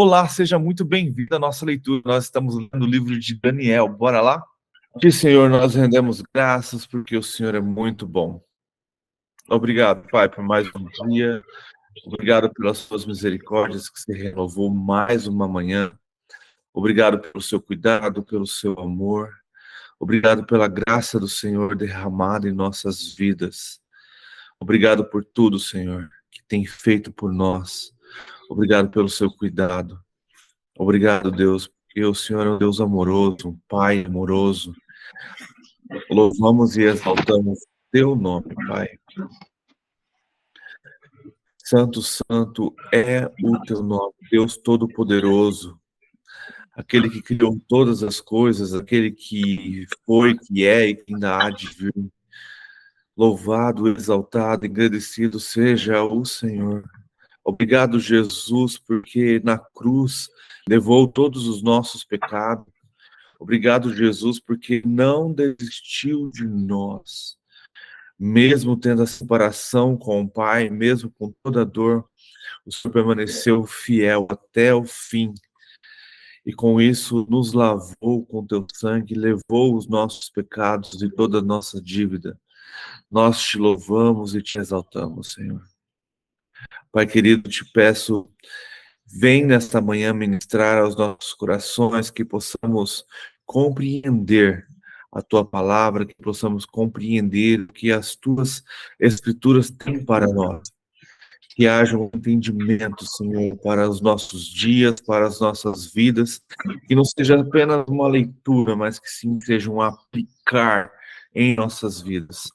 Olá, seja muito bem-vindo à nossa leitura. Nós estamos lendo o livro de Daniel. Bora lá? Que Senhor, nós rendemos graças porque o Senhor é muito bom. Obrigado, Pai, por mais um dia. Obrigado pelas suas misericórdias que se renovou mais uma manhã. Obrigado pelo seu cuidado, pelo seu amor. Obrigado pela graça do Senhor derramada em nossas vidas. Obrigado por tudo, Senhor, que tem feito por nós. Obrigado pelo seu cuidado. Obrigado, Deus, porque o Senhor é um Deus amoroso, um Pai amoroso. Louvamos e exaltamos teu nome, Pai. Santo, santo é o teu nome, Deus Todo-Poderoso, aquele que criou todas as coisas, aquele que foi, que é e que ainda há de vir. Louvado, exaltado, engrandecido seja o Senhor. Obrigado, Jesus, porque na cruz levou todos os nossos pecados. Obrigado, Jesus, porque não desistiu de nós. Mesmo tendo a separação com o Pai, mesmo com toda a dor, o Senhor permaneceu fiel até o fim. E com isso nos lavou com teu sangue, levou os nossos pecados e toda a nossa dívida. Nós te louvamos e te exaltamos, Senhor. Pai querido, te peço, vem nesta manhã ministrar aos nossos corações, que possamos compreender a tua palavra, que possamos compreender o que as tuas escrituras têm para nós. Que haja um entendimento, Senhor, para os nossos dias, para as nossas vidas, que não seja apenas uma leitura, mas que sim seja um aplicar em nossas vidas.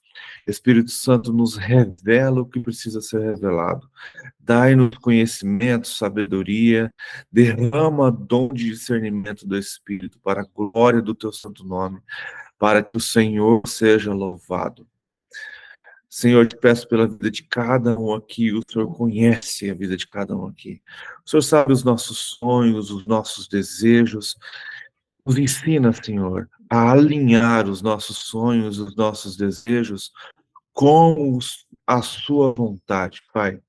Espírito Santo, nos revela o que precisa ser revelado. Dai-nos conhecimento, sabedoria, derrama dom de discernimento do Espírito para a glória do teu santo nome, para que o Senhor seja louvado. Senhor, te peço pela vida de cada um aqui, o Senhor conhece a vida de cada um aqui. O Senhor sabe os nossos sonhos, os nossos desejos. Nos ensina, Senhor, a alinhar os nossos sonhos, os nossos desejos com a sua vontade, Pai.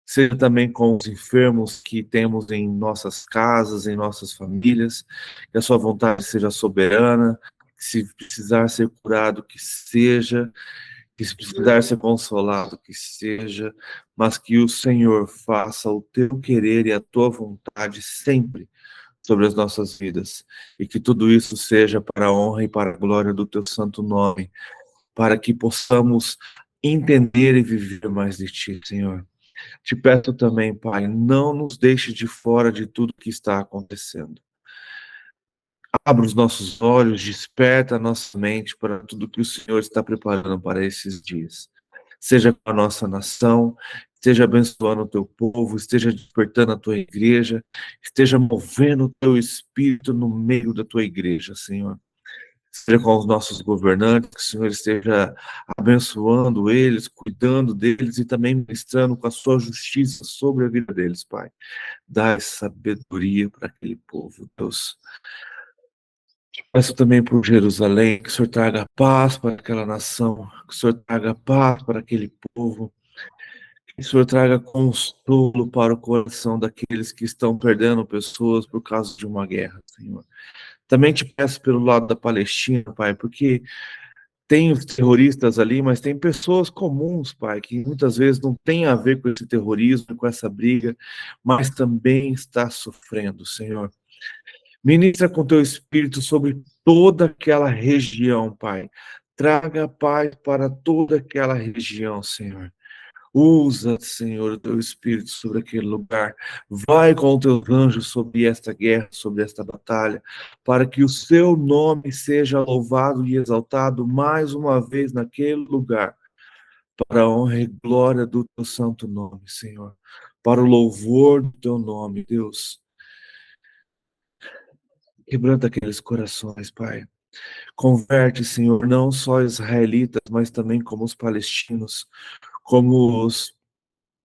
Seja também com os enfermos que temos em nossas casas, em nossas famílias, que a sua vontade seja soberana, que se precisar ser curado, que seja, que se precisar ser consolado, que seja, mas que o Senhor faça o teu querer e a tua vontade sempre sobre as nossas vidas, e que tudo isso seja para a honra e para a glória do teu santo nome, para que possamos entender e viver mais de ti, Senhor. Te peço também, Pai, não nos deixe de fora de tudo que está acontecendo. Abra os nossos olhos, desperta a nossa mente para tudo que o Senhor está preparando para esses dias. Seja com a nossa nação, esteja abençoando o teu povo, esteja despertando a tua igreja, esteja movendo o teu espírito no meio da tua igreja, Senhor. Seja com os nossos governantes, que o Senhor esteja abençoando eles, cuidando deles e também ministrando com a sua justiça sobre a vida deles, Pai. Dá sabedoria para aquele povo, Deus. Peço também por Jerusalém, que o Senhor traga paz para aquela nação, que o Senhor traga paz para aquele povo, que o Senhor traga consolo para o coração daqueles que estão perdendo pessoas por causa de uma guerra, Senhor. Também te peço pelo lado da Palestina, Pai, porque tem os terroristas ali, mas tem pessoas comuns, Pai, que muitas vezes não tem a ver com esse terrorismo, com essa briga, mas também está sofrendo, Senhor. Ministra com teu espírito sobre toda aquela região, Pai. Traga paz para toda aquela região, Senhor. Usa, Senhor, o teu espírito sobre aquele lugar. Vai com os teus anjos sobre esta guerra, sobre esta batalha, para que o seu nome seja louvado e exaltado mais uma vez naquele lugar, para a honra e glória do teu santo nome, Senhor. Para o louvor do teu nome, Deus. Quebranta aqueles corações, Pai. Converte, Senhor, não só israelitas, mas também como os palestinos, como os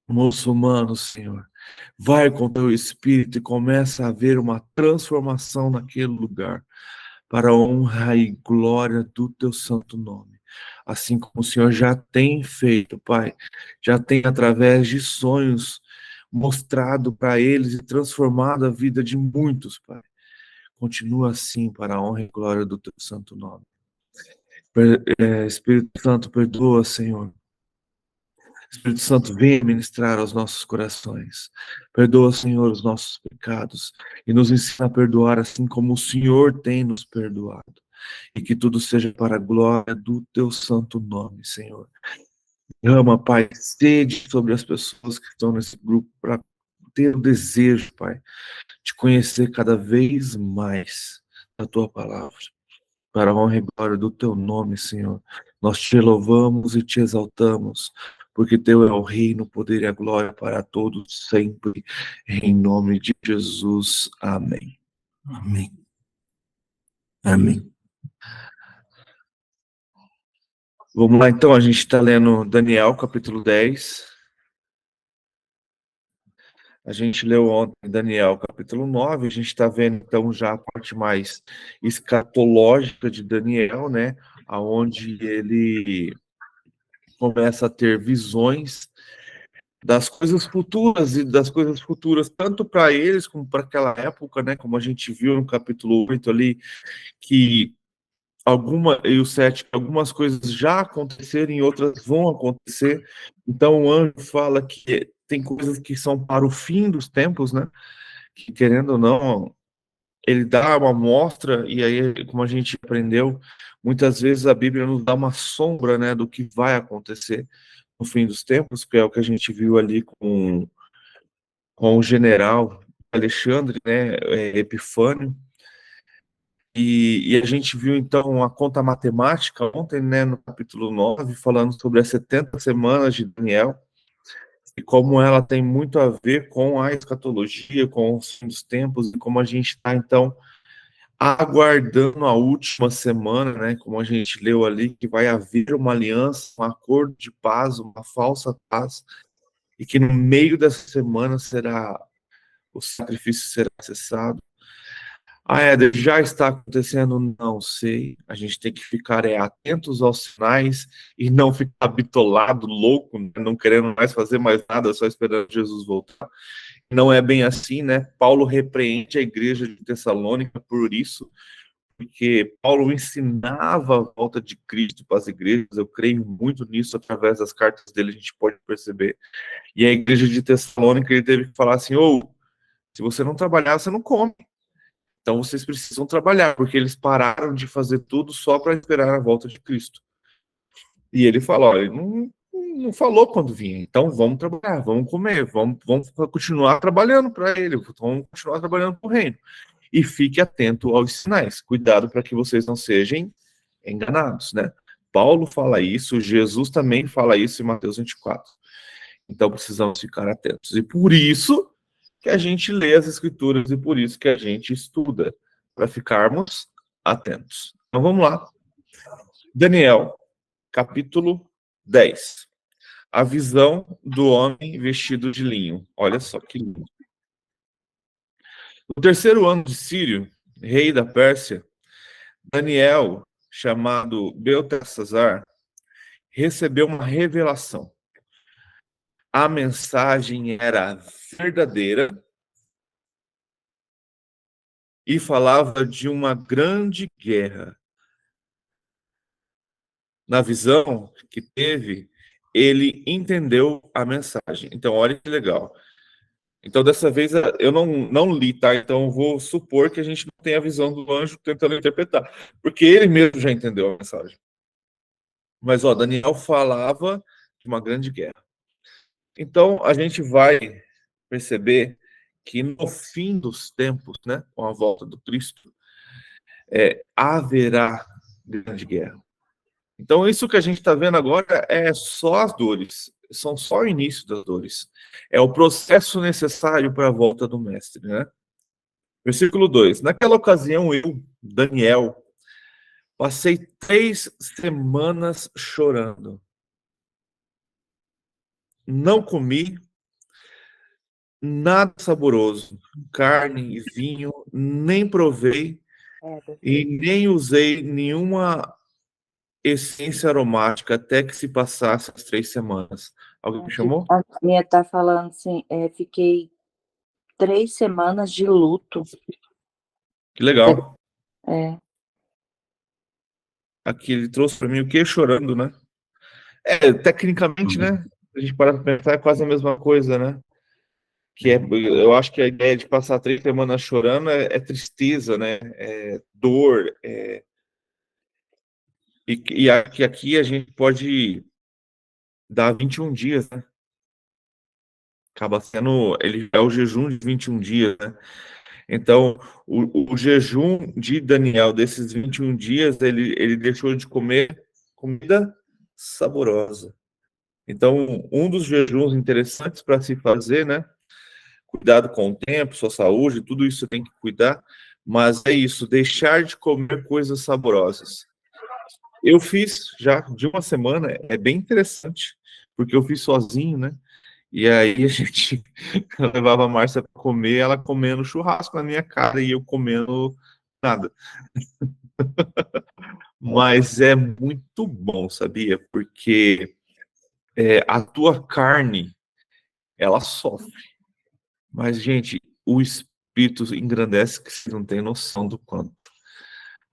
muçulmanos, Senhor. Vai com teu espírito e começa a haver uma transformação naquele lugar, para a honra e glória do teu santo nome. Assim como o Senhor já tem feito, Pai, já tem através de sonhos mostrado para eles e transformado a vida de muitos, Pai. Continua assim para a honra e glória do teu santo nome. Espírito Santo, perdoa, Senhor. Espírito Santo, vem ministrar aos nossos corações. Perdoa, Senhor, os nossos pecados e nos ensina a perdoar assim como o Senhor tem nos perdoado. E que tudo seja para a glória do teu santo nome, Senhor. Ama, Pai, sede sobre as pessoas que estão nesse grupo para ter o desejo, Pai, de conhecer cada vez mais a tua palavra. Para a honra e glória do teu nome, Senhor. Nós te louvamos e te exaltamos, porque teu é o reino, o poder e a glória para todos sempre. Em nome de Jesus. Amém. Amém. Amém. Vamos lá, então, a gente está lendo Daniel, capítulo 10. A gente leu ontem Daniel, capítulo 9. A gente está vendo, então, já a parte mais escatológica de Daniel, né? Onde ele começa a ter visões das coisas futuras e das coisas futuras, tanto para eles como para aquela época, né? Como a gente viu no capítulo 8 ali, que e o 7, algumas coisas já aconteceram e outras vão acontecer. Então o anjo fala que tem coisas que são para o fim dos tempos, né? Que querendo ou não, ele dá uma amostra, e aí, como a gente aprendeu, muitas vezes a Bíblia nos dá uma sombra, né, do que vai acontecer no fim dos tempos, que é o que a gente viu ali com o general Alexandre, né, Epifânio, e a gente viu então a conta matemática ontem, né, no capítulo 9, falando sobre as 70 semanas de Daniel, e como ela tem muito a ver com a escatologia, com os fins dos tempos, e como a gente está então aguardando a última semana, né, como a gente leu ali, que vai haver uma aliança, um acordo de paz, uma falsa paz, e que no meio dessa semana o sacrifício será cessado. Éder, já está acontecendo? Não sei. A gente tem que ficar atentos aos sinais e não ficar bitolado, louco, né, não querendo mais fazer mais nada, só esperando Jesus voltar. Não é bem assim, né? Paulo repreende a igreja de Tessalônica por isso, porque Paulo ensinava a volta de Cristo para as igrejas. Eu creio muito nisso, através das cartas dele a gente pode perceber. E a igreja de Tessalônica, ele teve que falar assim, se você não trabalhar, você não come. Então vocês precisam trabalhar, porque eles pararam de fazer tudo só para esperar a volta de Cristo. E ele falou, ele não falou quando vinha, então vamos trabalhar, vamos comer, vamos continuar trabalhando para ele, vamos continuar trabalhando para o reino. E fique atento aos sinais, cuidado para que vocês não sejam enganados, né? Paulo fala isso, Jesus também fala isso em Mateus 24. Então precisamos ficar atentos. E por isso que a gente lê as escrituras e por isso que a gente estuda, para ficarmos atentos. Então vamos lá. Daniel, capítulo 10. A visão do homem vestido de linho. Olha só que lindo. No terceiro ano de Círio, rei da Pérsia, Daniel, chamado Beltesazar, recebeu uma revelação. A mensagem era verdadeira e falava de uma grande guerra. Na visão que teve, ele entendeu a mensagem. Então, olha que legal. Então, dessa vez, eu não li, tá? Então, eu vou supor que a gente não tem a visão do anjo tentando interpretar, porque ele mesmo já entendeu a mensagem. Mas, Daniel falava de uma grande guerra. Então, a gente vai perceber que no fim dos tempos, né, com a volta do Cristo, haverá grande guerra. Então, isso que a gente está vendo agora é só as dores, são só o início das dores. É o processo necessário para a volta do Mestre, né? Versículo 2. Naquela ocasião, eu, Daniel, passei 3 semanas chorando. Não comi nada saboroso, carne e vinho, nem provei e nem usei nenhuma essência aromática até que se passasse as 3 semanas. Alguém me chamou? A minha tá falando assim, fiquei 3 semanas de luto. Que legal. É. Aqui ele trouxe para mim o quê? Chorando, né? Tecnicamente, né? A gente para pensar, é quase a mesma coisa, né? Eu acho que a ideia de passar 3 semanas chorando é tristeza, né? É dor. E aqui a gente pode dar 21 dias, né? Acaba sendo. Ele é o jejum de 21 dias, né? Então, o jejum de Daniel, desses 21 dias, ele deixou de comer comida saborosa. Então, um dos jejuns interessantes para se fazer, né? Cuidado com o tempo, sua saúde, tudo isso você tem que cuidar, mas é isso, deixar de comer coisas saborosas. Eu fiz já de uma semana, é bem interessante, porque eu fiz sozinho, né? E aí a gente eu levava a Márcia para comer, ela comendo churrasco na minha cara e eu comendo nada. Mas é muito bom, sabia? Porque a tua carne, ela sofre. Mas, gente, o espírito engrandece que você não tem noção do quanto.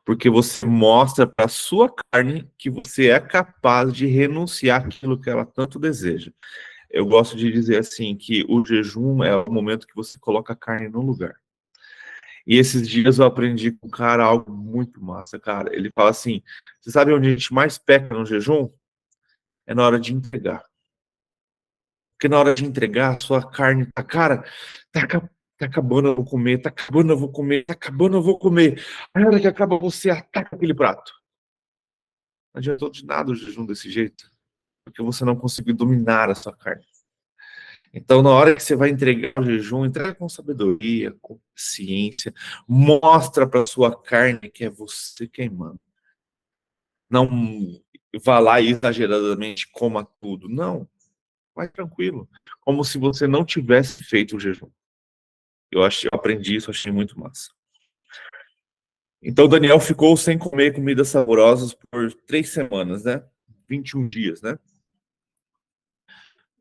Porque você mostra para a sua carne que você é capaz de renunciar àquilo que ela tanto deseja. Eu gosto de dizer assim, que o jejum é o momento que você coloca a carne no lugar. E esses dias eu aprendi com um cara algo muito massa, cara. Ele fala assim, você sabe onde a gente mais peca no jejum? É na hora de entregar. Porque na hora de entregar, a sua carne tá, cara, tá acabando, eu vou comer, tá acabando, eu vou comer, tá acabando, eu vou comer. Aí na hora que acaba, você ataca aquele prato. Não adiantou de nada o jejum desse jeito, porque você não conseguiu dominar a sua carne. Então, na hora que você vai entregar o jejum, entrega com sabedoria, com ciência, mostra para sua carne que é você quem manda. Não vá lá e exageradamente coma tudo. Não, vai tranquilo. Como se você não tivesse feito o jejum. Eu aprendi isso, achei muito massa. Então, Daniel ficou sem comer comidas saborosas por 3 semanas, né? 21 dias, né?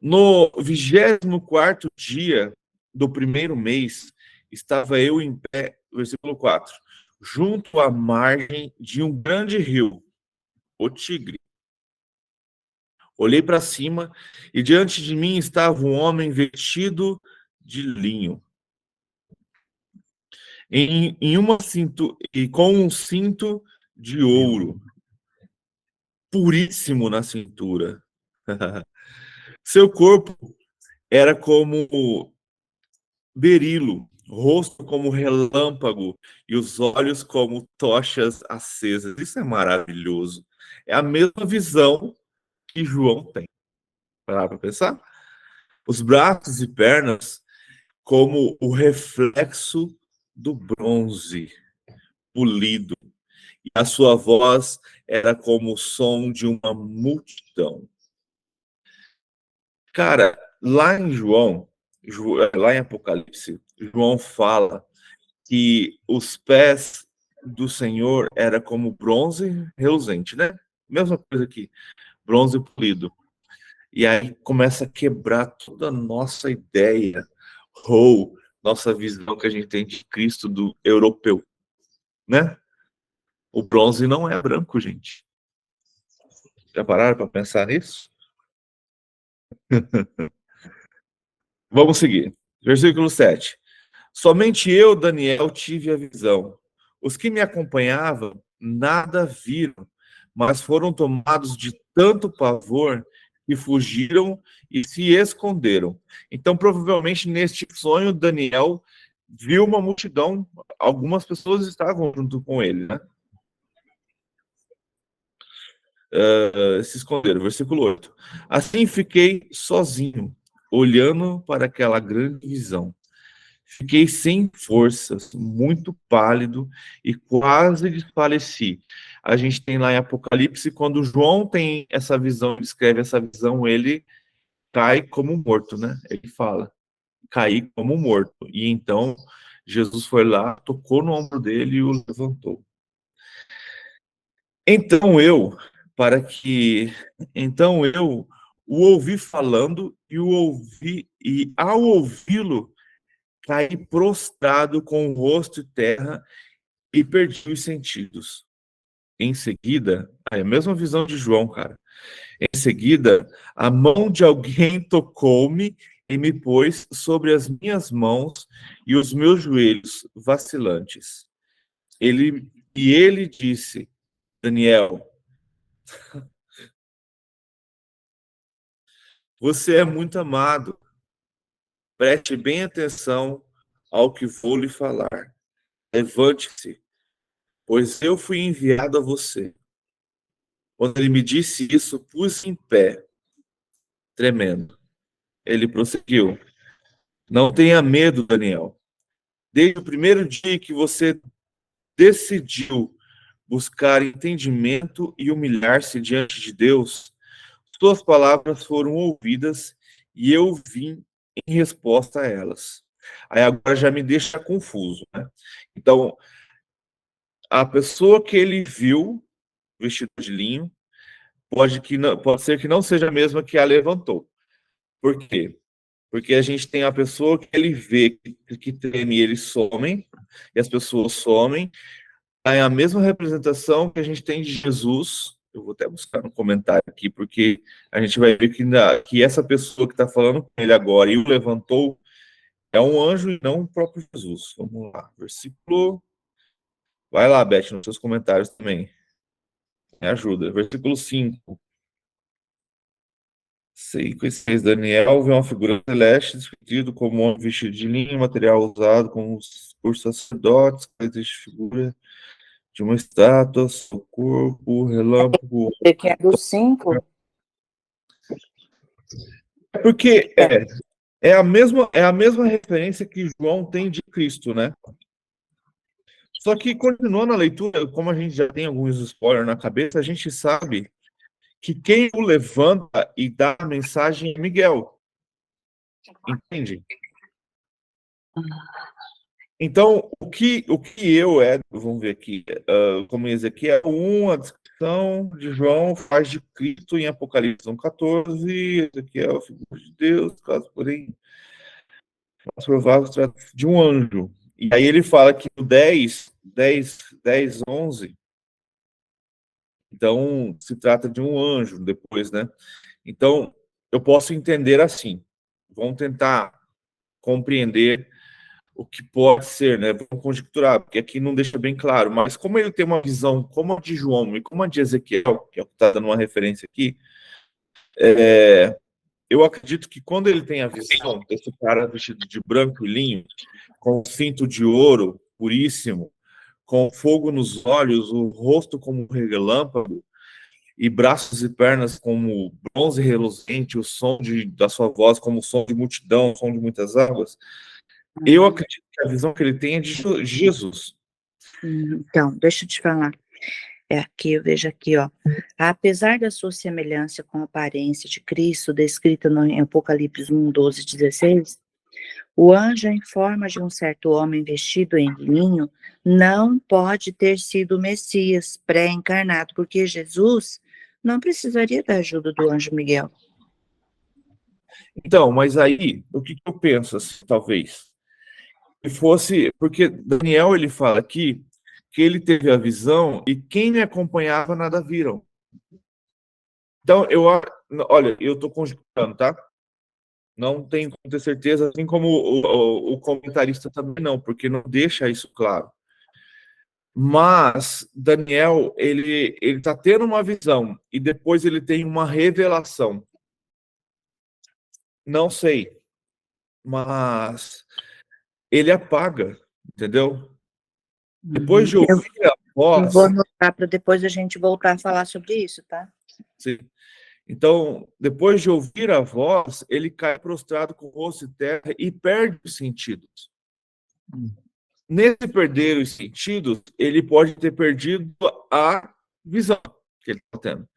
No 24º dia do primeiro mês, estava eu em pé, versículo 4, junto à margem de um grande rio, o Tigre. Olhei para cima e diante de mim estava um homem vestido de linho, em uma cinto, e com um cinto de ouro, puríssimo na cintura. Seu corpo era como berilo, rosto como relâmpago e os olhos como tochas acesas. Isso é maravilhoso. É a mesma visão que João tem. Parar para pensar? Os braços e pernas como o reflexo do bronze polido. E a sua voz era como o som de uma multidão. Cara, lá em lá em Apocalipse, João fala que os pés do Senhor era como bronze reluzente, né? Mesma coisa aqui, bronze polido. E aí começa a quebrar toda a nossa ideia, ou nossa visão que a gente tem de Cristo do europeu, né? O bronze não é branco, gente. Já pararam para pensar nisso? Vamos seguir. Versículo 7. Somente eu, Daniel, tive a visão. Os que me acompanhavam nada viram, mas foram tomados de tanto pavor que fugiram e se esconderam. Então, provavelmente, neste sonho, Daniel viu uma multidão, algumas pessoas estavam junto com ele, né? Se esconderam. Versículo 8. Assim fiquei sozinho, olhando para aquela grande visão. Fiquei sem forças, muito pálido e quase desfaleci. A gente tem lá em Apocalipse, quando João tem essa visão, descreve essa visão, ele cai como morto, né? Ele fala, caí como morto. E então Jesus foi lá, tocou no ombro dele e o levantou. Então eu, o ouvi falando e ao ouvi-lo, caí prostrado com o rosto em terra e perdi os sentidos. Em seguida, é a mesma visão de João, cara. Em seguida, a mão de alguém tocou-me e me pôs sobre as minhas mãos e os meus joelhos vacilantes. Ele disse, Daniel, você é muito amado. Preste bem atenção ao que vou lhe falar. Levante-se, pois eu fui enviado a você. Quando ele me disse isso, pus em pé, tremendo. Ele prosseguiu. Não tenha medo, Daniel. Desde o primeiro dia que você decidiu buscar entendimento e humilhar-se diante de Deus, suas palavras foram ouvidas e eu vim em resposta a elas. Aí agora já me deixa confuso, né? Então, a pessoa que ele viu vestido de linho pode ser que não seja a mesma que a levantou. Por quê? Porque a gente tem a pessoa que ele vê que treme e eles somem, e as pessoas somem. É a mesma representação que a gente tem de Jesus. Eu vou até buscar um comentário aqui, porque a gente vai ver que essa pessoa que está falando com ele agora e o levantou é um anjo e não o próprio Jesus. Vamos lá, versículo. Vai lá, Beth, nos seus comentários também. Me ajuda. Versículo 5. 6, Daniel vê uma figura celeste descrito como um vestido de linho, material usado por sacerdotes, que existe figura de uma estátua, seu corpo, relâmpago. Que é do 5. É porque é a mesma referência que João tem de Cristo, né? Só que continuando a leitura, como a gente já tem alguns spoilers na cabeça, a gente sabe que quem o levanta e dá a mensagem é Miguel. Entende? Então, o que vamos ver aqui, como Ezequiel 1, a descrição de João faz de Cristo em Apocalipse 1,14, Ezequiel, figura de Deus, caso porém, mais provável trata de um anjo. E aí ele fala que no 10, 11, então se trata de um anjo depois, né? Então, eu posso entender assim, vamos tentar compreender o que pode ser, né? Vamos conjecturar, porque aqui não deixa bem claro, mas como ele tem uma visão como a de João e como a de Ezequiel, que é o que está dando uma referência aqui, eu acredito que quando ele tem a visão desse cara vestido de branco e linho, com cinto de ouro puríssimo, com fogo nos olhos, o rosto como um relâmpago, e braços e pernas como bronze reluzente, o som da sua voz como o som de multidão, o som de muitas águas, eu acredito que a visão que ele tem é de Jesus. Então, deixa eu te falar. Aqui, eu vejo aqui, ó. Apesar da sua semelhança com a aparência de Cristo, descrita em Apocalipse 1, 12, 16, o anjo em forma de um certo homem vestido em linho não pode ter sido o Messias pré-encarnado, porque Jesus não precisaria da ajuda do anjo Miguel. Então, mas aí, o que eu penso, assim, talvez? Se fosse, porque Daniel, ele fala aqui que ele teve a visão e quem me acompanhava nada viram. Então, olha, eu estou conjecturando, tá? Não tenho como ter certeza, assim como o comentarista também não, porque não deixa isso claro. Mas Daniel, ele está tendo uma visão e depois ele tem uma revelação. Não sei, mas ele apaga, entendeu? Depois de ouvir a voz... Eu vou anotar para depois a gente voltar a falar sobre isso, tá? Sim. Então, depois de ouvir a voz, ele cai prostrado com o rosto em terra e perde os sentidos. Nesse perder os sentidos, ele pode ter perdido a visão que ele está tendo.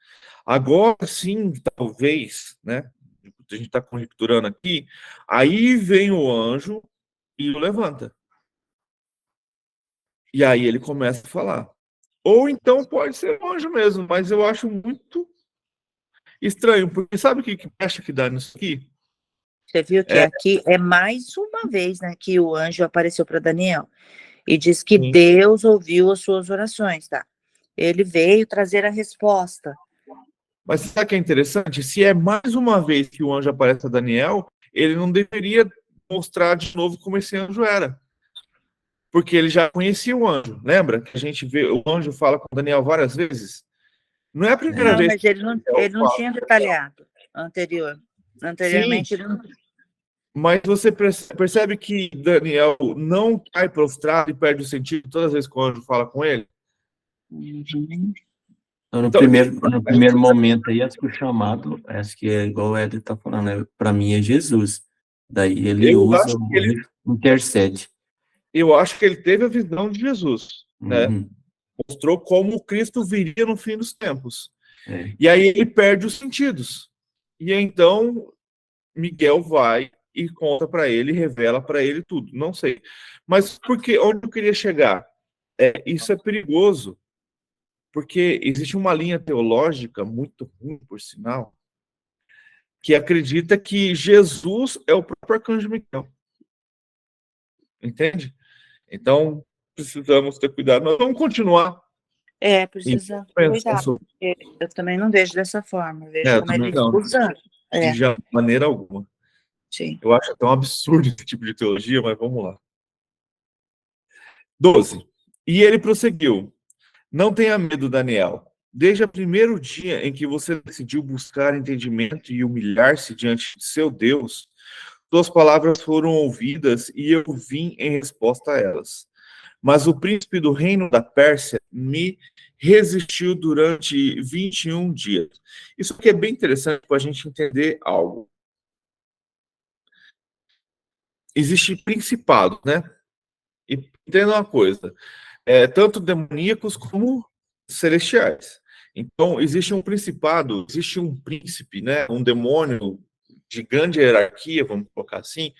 Agora sim, talvez, né? A gente está conjecturando aqui, aí vem o anjo e o levanta. E aí ele começa a falar. Ou então pode ser um anjo mesmo, mas eu acho muito... Estranho, porque sabe o que acha que dá nisso aqui? Você viu que aqui é mais uma vez, né, que o anjo apareceu para Daniel e diz que Sim. Deus ouviu as suas orações, tá? Ele veio trazer a resposta. Mas sabe o que é interessante? Se é mais uma vez que o anjo aparece a Daniel, ele não deveria mostrar de novo como esse anjo era. Porque ele já conhecia o anjo. Lembra que a gente vê, o anjo fala com Daniel várias vezes? Não é a primeira Não, vez mas que ele Daniel não fala. tinha detalhado Sim, anteriormente ele não. mas você percebe que Daniel não cai prostrado e perde o sentido todas as vezes que o anjo fala com ele? Uhum. Então, Então, no primeiro momento aí, acho que o chamado, acho que é igual o Éder está falando, para mim é Jesus. Daí ele eu usa, acho que ele, intercede. eu acho que ele teve a visão de Jesus, né? Uhum. Mostrou como Cristo viria no fim dos tempos. É. E aí ele perde os sentidos. E então Miguel vai e conta para ele, revela para ele tudo. Não sei. Mas porque onde eu queria chegar? Isso é perigoso, porque existe uma linha teológica muito ruim, por sinal, que acredita que Jesus é o próprio arcanjo Miguel. Entende? Então, precisamos ter cuidado. Nós vamos continuar Precisa pensando cuidar. sobre Eu também não vejo dessa forma, eu vejo eu como ele também não, usando. de maneira alguma. Sim. Eu acho até um absurdo esse tipo de teologia, mas vamos lá. 12. E ele prosseguiu. Não tenha medo, Daniel. Desde o primeiro dia em que você decidiu buscar entendimento e humilhar-se diante de seu Deus, suas palavras foram ouvidas e eu vim em resposta a elas. Mas o príncipe do reino da Pérsia me resistiu durante 21 dias. Isso aqui é bem interessante para a gente entender algo. Existem principados, né? E entenda uma coisa, tanto demoníacos como celestiais. Então, existe um principado, existe um príncipe, né? Um demônio de grande hierarquia, vamos colocar assim,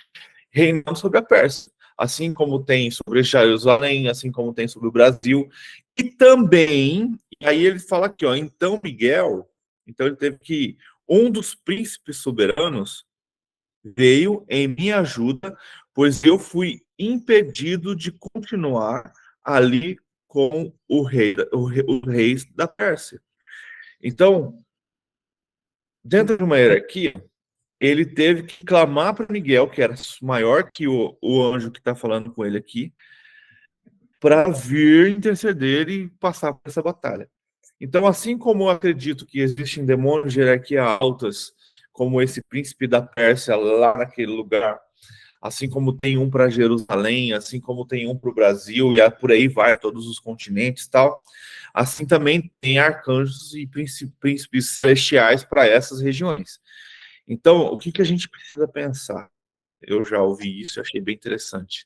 reinando sobre a Pérsia. Assim como tem sobre Jerusalém, assim como tem sobre o Brasil. E também, e aí ele fala aqui, ó, então Miguel, então ele teve que, um dos príncipes soberanos veio em minha ajuda, pois eu fui impedido de continuar ali com os reis da Pérsia. Então, dentro de uma hierarquia, ele teve que clamar para Miguel, que era maior que o anjo que está falando com ele aqui, para vir interceder e passar por essa batalha. Então, assim como eu acredito que existem demônios de hierarquia altas, como esse príncipe da Pérsia lá naquele lugar, assim como tem um para Jerusalém, assim como tem um para o Brasil, e por aí vai, todos os continentes e tal, assim também tem arcanjos e príncipes celestiais para essas regiões. Então, o que a gente precisa pensar? Eu já ouvi isso, achei bem interessante.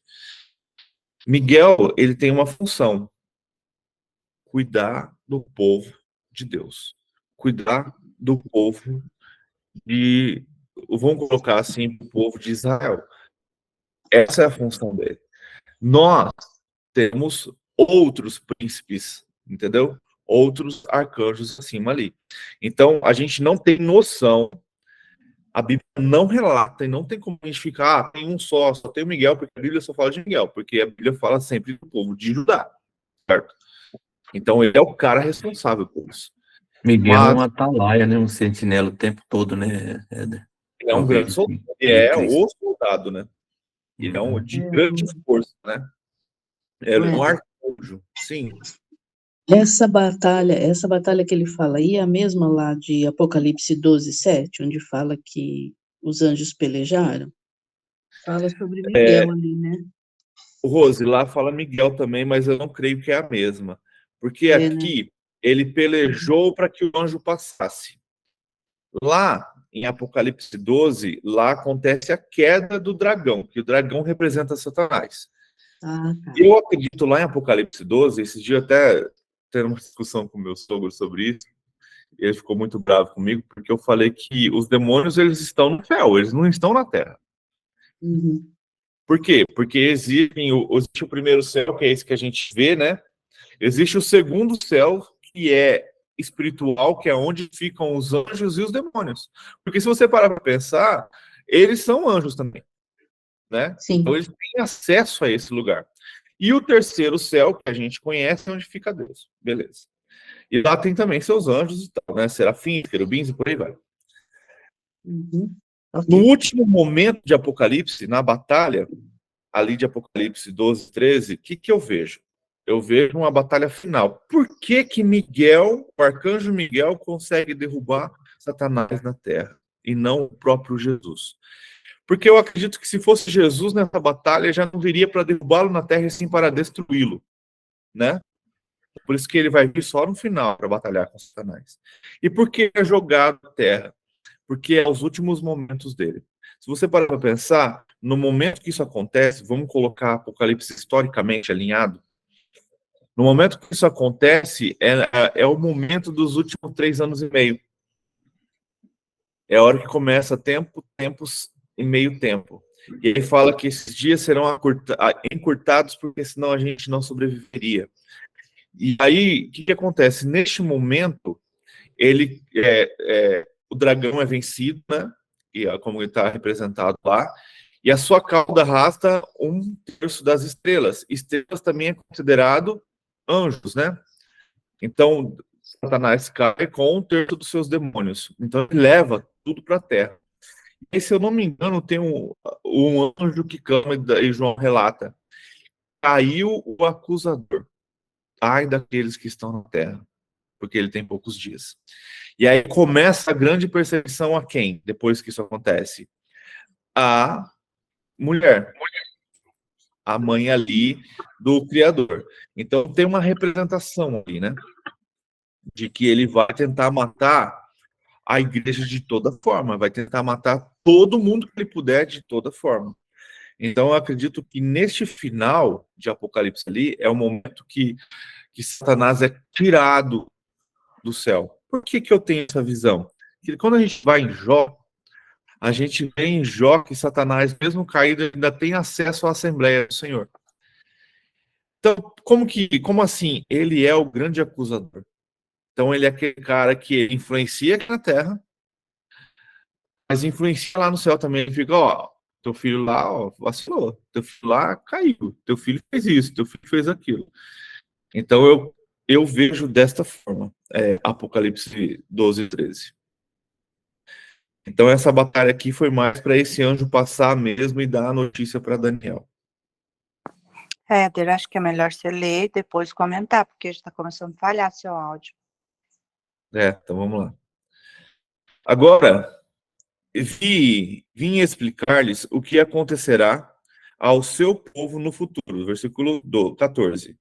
Miguel, ele tem uma função: cuidar do povo de Deus, cuidar do povo de, vamos colocar assim, o povo de Israel. Essa é a função dele. Nós temos outros príncipes, entendeu? Outros arcanjos acima ali. Então, a gente não tem noção, a Bíblia não relata, e não tem como a gente ficar, tem um só tem o Miguel, porque a Bíblia só fala de Miguel, porque a Bíblia fala sempre do povo de Judá, certo? Então, ele é o cara responsável por isso. Miguel é um Mas atalaia, né? Um sentinela o tempo todo, né, Éder? ele é Eu um grande vejo soldado, que ele em é Cristo. o soldado, né? Ele é um de Uhum. grande força, né? Ele é um Éder, arcanjo, sim. essa batalha que ele fala aí é a mesma lá de Apocalipse 12:7, onde fala que os anjos pelejaram? Fala sobre Miguel ali, né? O Rose, lá fala Miguel também, mas eu não creio que é a mesma. Porque É, né? aqui ele pelejou para que o anjo passasse. Lá em Apocalipse 12, lá acontece a queda do dragão, que o dragão representa Satanás. Ah, tá. Eu acredito lá em Apocalipse 12, esses dias até tendo uma discussão com meu sogro sobre isso, e ele ficou muito bravo comigo, porque eu falei que os demônios eles estão no céu, eles não estão na terra. Uhum. Por quê? Porque existe o primeiro céu, que é esse que a gente vê, né? Existe o segundo céu, que é espiritual, que é onde ficam os anjos e os demônios. Porque se você parar para pensar, eles são anjos também, né? Sim. Então eles têm acesso a esse lugar. E o terceiro céu, que a gente conhece, é onde fica Deus. Beleza. E lá tem também seus anjos e tal, né? Serafins, querubins e por aí vai. Uhum. No Ok. último momento de Apocalipse, na batalha, ali de Apocalipse 12, 13, o que eu vejo? Eu vejo uma batalha final. Por que que Miguel, o arcanjo Miguel, consegue derrubar Satanás na terra e não o próprio Jesus? Porque eu acredito que se fosse Jesus nessa batalha, já não viria para derrubá-lo na terra e sim para destruí-lo, né? Por isso que ele vai vir só no final para batalhar com Satanás. E por que é jogado na terra? Porque é os últimos momentos dele. Se você parar para pensar, no momento que isso acontece, vamos colocar Apocalipse historicamente alinhado, no momento que isso acontece, é o momento dos últimos 3 anos e meio. É a hora que começa tempos e meio tempo. E ele fala que esses dias serão encurtados, porque senão a gente não sobreviveria. E aí, o que acontece? Neste momento, o dragão é vencido, né? E como ele está representado lá, e a sua cauda arrasta 1/3 das estrelas. Estrelas também é considerado anjos, né? Então, Satanás cai com 1/3 dos seus demônios. Então, ele leva tudo para a terra. E, se eu não me engano, tem um anjo que clama, e João relata: caiu o acusador. Ai daqueles que estão na terra, porque ele tem poucos dias. E aí começa a grande perseguição a quem, depois que isso acontece? A mulher. A mãe ali do Criador. Então tem uma representação ali, né? De que ele vai tentar matar a igreja de toda forma, vai tentar matar todo mundo que ele puder de toda forma. Então eu acredito que neste final de Apocalipse ali é o momento que Satanás é tirado do céu. Por que que eu tenho essa visão? Que quando a gente vai em Jó, a gente vê em Jó que Satanás, mesmo caído, ainda tem acesso à Assembleia do Senhor. Então, como assim? Ele é o grande acusador. Então, ele é aquele cara que influencia aqui na Terra, mas influencia lá no céu também. Ele fica, ó, teu filho lá, ó, vacilou. Teu filho lá caiu. Teu filho fez isso, teu filho fez aquilo. Então, eu vejo desta forma, Apocalipse 12, 13. Então, essa batalha aqui foi mais para esse anjo passar mesmo e dar a notícia para Daniel. Éder, acho que é melhor você ler e depois comentar, porque está começando a falhar seu áudio. Então vamos lá. Agora, vim explicar-lhes o que acontecerá ao seu povo no futuro, versículo 14.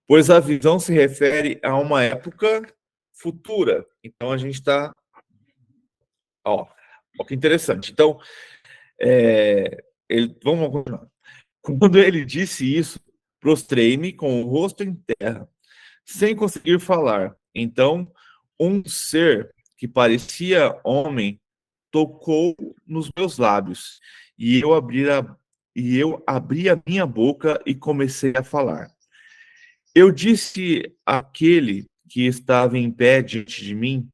Pois a visão se refere a uma época futura. Então a gente está... Ó, que interessante. Então, vamos continuar. Quando ele disse isso, prostrei-me com o rosto em terra, sem conseguir falar. Então, um ser que parecia homem tocou nos meus lábios, e eu abri a minha boca e comecei a falar. Eu disse àquele que estava em pé diante de mim: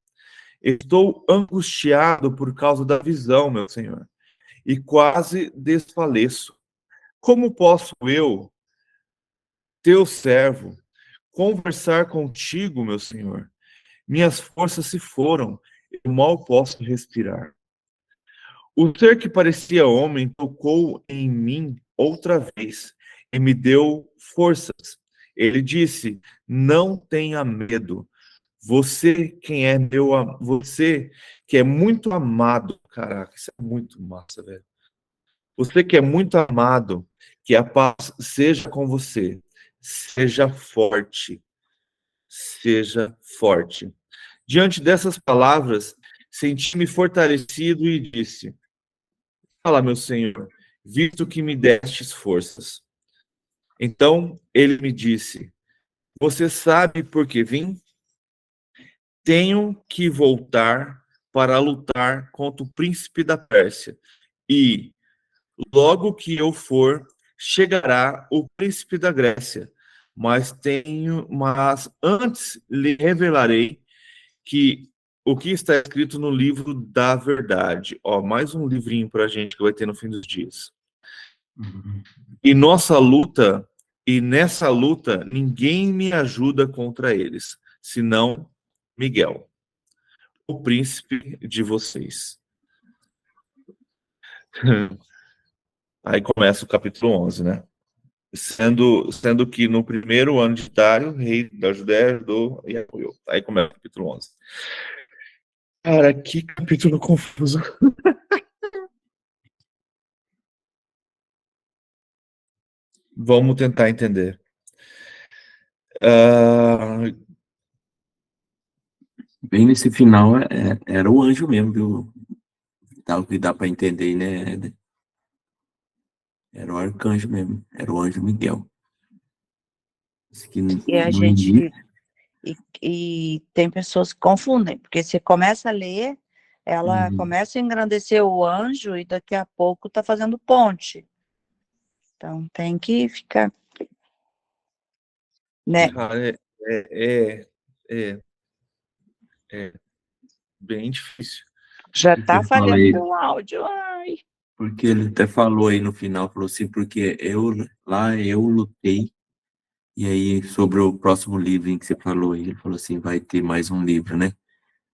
estou angustiado por causa da visão, meu Senhor, e quase desfaleço. Como posso eu, teu servo, conversar contigo, meu Senhor? Minhas forças se foram, eu mal posso respirar. O ser que parecia homem tocou em mim outra vez e me deu forças. Ele disse: não tenha medo. Você você que é muito amado, caraca, isso é muito massa, velho. Você que é muito amado, que a paz seja com você. Seja forte. Seja forte. Diante dessas palavras, senti-me fortalecido e disse: fala, meu Senhor, visto que me destes forças. Então ele me disse: você sabe por que vim? Tenho que voltar para lutar contra o príncipe da Pérsia. E, logo que eu for, chegará o príncipe da Grécia. Mas antes lhe revelarei que o que está escrito no livro da verdade. Ó, mais um livrinho para a gente que vai ter no fim dos dias. E nessa luta, ninguém me ajuda contra eles, senão Miguel, o príncipe de vocês. Aí começa o capítulo 11, né? Sendo que no primeiro ano de Dário, rei da Judéia, ajudou e apoiou. Aí começa o capítulo 11. Cara, que capítulo confuso. Vamos tentar entender. Bem nesse final, era o anjo mesmo, viu? O que dá para entender, né? Era o arcanjo mesmo, era o anjo Miguel. Que E a no gente início, e tem pessoas que confundem, porque você começa a ler, ela começa a engrandecer o anjo e daqui a pouco tá fazendo ponte. Então tem que ficar, né? Cara, é bem difícil. Já porque tá ele fala falhando aí, com o áudio. Ai. porque ele até falou aí no final, falou assim, porque eu lutei, e aí sobre o próximo livro em que você falou, ele falou assim, vai ter mais um livro, né?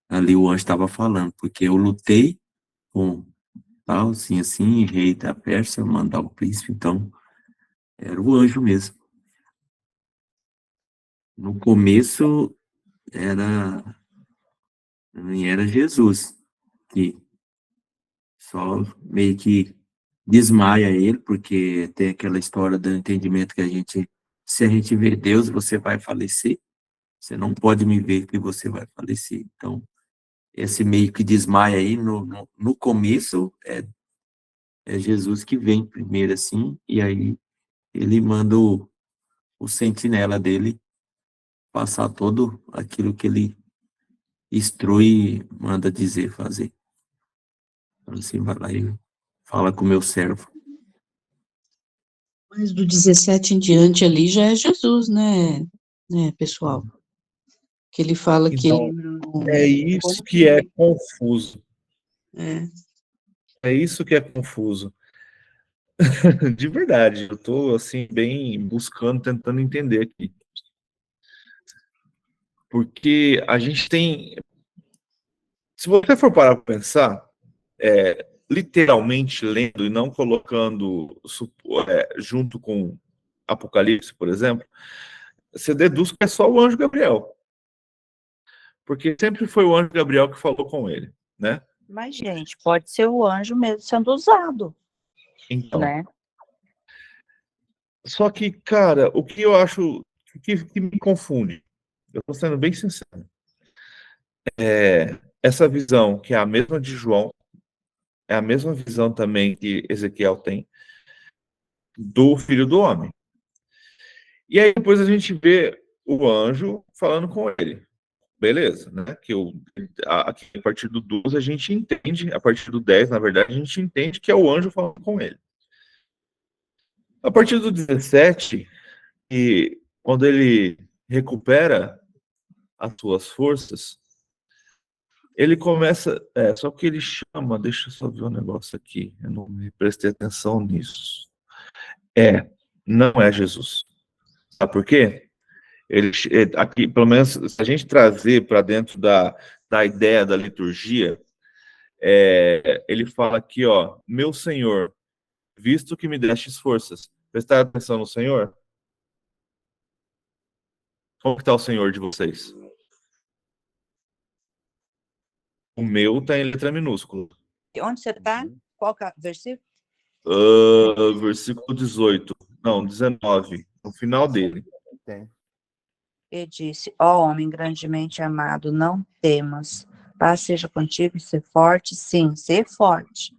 Ali o anjo estava falando, porque eu lutei com tal, assim, rei da Pérsia, mandar o príncipe, então era o anjo mesmo. No começo era era Jesus, que só meio que desmaia ele, porque tem aquela história do entendimento que se a gente vê Deus, você vai falecer, você não pode me ver que você vai falecer. Então, esse meio que desmaia aí, no começo, é Jesus que vem primeiro, assim, e aí ele manda o sentinela dele passar todo aquilo que ele instrui e manda dizer, fazer. Então, assim, vai lá e fala com o meu servo. Mas do 17 em diante ali já é Jesus, né, pessoal? Que ele fala que ele Então, não... é isso que é confuso. É. É isso que é confuso. De verdade, eu tô assim bem buscando, tentando entender aqui. Porque a gente tem, se você for parar para pensar, literalmente lendo e não colocando junto com Apocalipse, por exemplo, você deduz que é só o anjo Gabriel. Porque sempre foi o anjo Gabriel que falou com ele, né? Mas, gente, pode ser o anjo mesmo sendo usado, Então, né? só que, cara, o que eu acho que me confunde, eu tô sendo bem sincero, essa visão que é a mesma de João, é a mesma visão também que Ezequiel tem do Filho do Homem. E aí depois a gente vê o anjo falando com ele. Beleza, né? Aqui, a partir do 12 a gente entende, a partir do 10, na verdade, a gente entende que é o anjo falando com ele. A partir do 17, e quando ele recupera as suas forças, ele começa. Só que ele chama, deixa eu só ver um negócio aqui, eu não me prestei atenção nisso. Não é Jesus. Sabe por quê? Aqui, pelo menos, se a gente trazer para dentro da ideia da liturgia, ele fala aqui, ó, meu Senhor, visto que me destes forças. Prestar atenção no Senhor? Como que está o Senhor de vocês? O meu está em letra minúscula. E onde você está? Qual versículo? Versículo 18. Não, 19. No final dele. Ele disse, ó homem grandemente amado, não temas. Paz seja contigo, ser forte, sim, ser forte.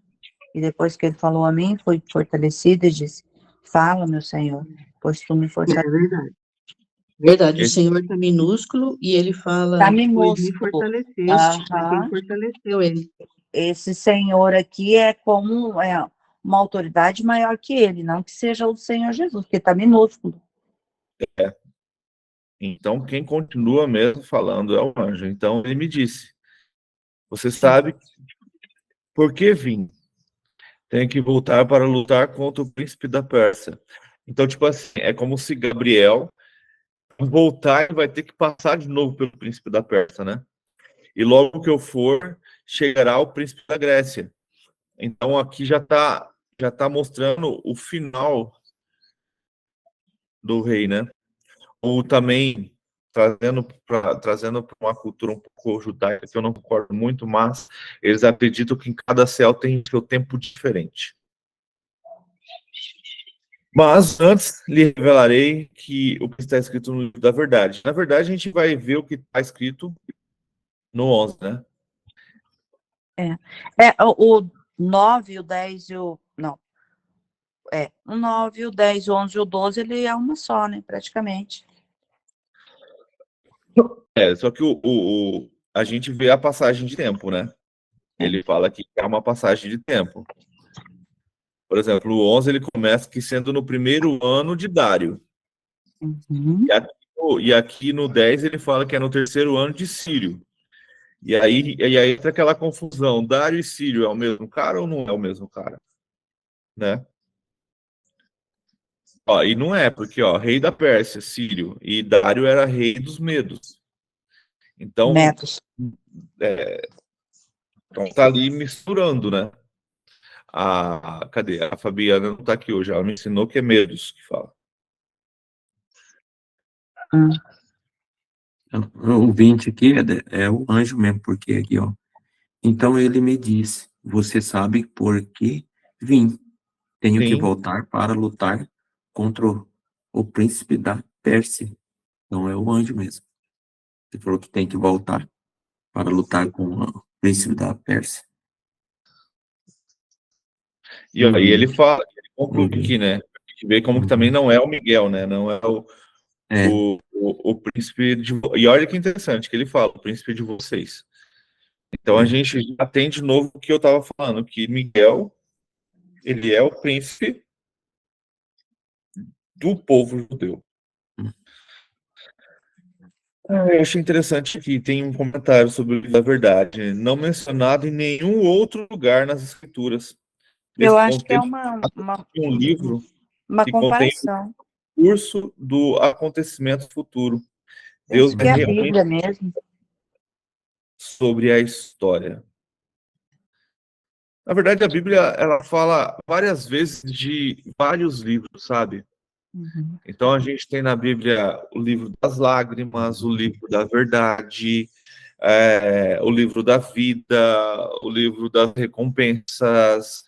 E depois que ele falou a mim, fui fortalecido e disse, fala, meu Senhor, pois tu me É fortaleceste. verdade. Verdade, o Esse- Senhor está minúsculo e ele fala, Tá pois me minúsculo. fortaleceste, foi quem Aham. fortaleceu ele. Esse Senhor aqui é como uma autoridade maior que ele, não que seja o Senhor Jesus, porque tá minúsculo. Então, quem continua mesmo falando é o anjo. Então, ele me disse, você sabe por que vim? Tenho que voltar para lutar contra o príncipe da Pérsia. Então, tipo assim, é como se Gabriel voltar e vai ter que passar de novo pelo príncipe da Pérsia, né? E logo que eu for, chegará o príncipe da Grécia. Então, aqui já tá mostrando o final do rei, né? Ou também trazendo para uma cultura um pouco judaica, que eu não concordo muito, mas eles acreditam que em cada céu tem seu tempo diferente. Mas antes lhe revelarei que o que está escrito no livro da verdade. Na verdade, a gente vai ver o que está escrito no 11, né? O 9, o 10 e o... Não. O 9, o 10, o 11 e o 12, ele é uma só, né? Praticamente. Só que a gente vê a passagem de tempo, né? Ele fala que é uma passagem de tempo. Por exemplo, o 11 ele começa que sendo no primeiro ano de Dário. Uhum. E aqui no 10 ele fala que é no terceiro ano de Sírio. E aí entra aquela confusão. Dário e Sírio é o mesmo cara ou não é o mesmo cara? Né? Ó, e não é, porque ó, rei da Pérsia, Sírio, e Dário era rei dos Medos. Então, Metros. então tá ali misturando, né? Cadê? A Fabiana não tá aqui hoje, ela me ensinou que é Medos que fala. O 20 aqui é o anjo mesmo, porque aqui, ó. Então ele me disse, você sabe por que vim. Tenho que Sim, voltar para lutar contra o príncipe da Pérsia. Não é o anjo mesmo. Você falou que tem que voltar para lutar com o príncipe da Pérsia. e aí ele fala, ele conclui aqui, Uhum. né? A gente vê como que também Uhum. não é o Miguel, né? Não é É, o príncipe de... E olha que interessante que ele fala, o príncipe de vocês. Então a é. gente já tem de novo o que eu estava falando, que Miguel, ele é o príncipe do povo judeu. Eu achei interessante que tem um comentário sobre o livro da verdade, não mencionado em nenhum outro lugar nas escrituras. Eu Nesse acho que é contexto, um livro uma que contém comparação. o curso do acontecimento futuro. Deus Penso é que é a realmente Bíblia mesmo. sobre a história. Na verdade, a Bíblia ela fala várias vezes de vários livros, sabe? Uhum. Então a gente tem na Bíblia o livro das lágrimas, o livro da verdade, o livro da vida, o livro das recompensas,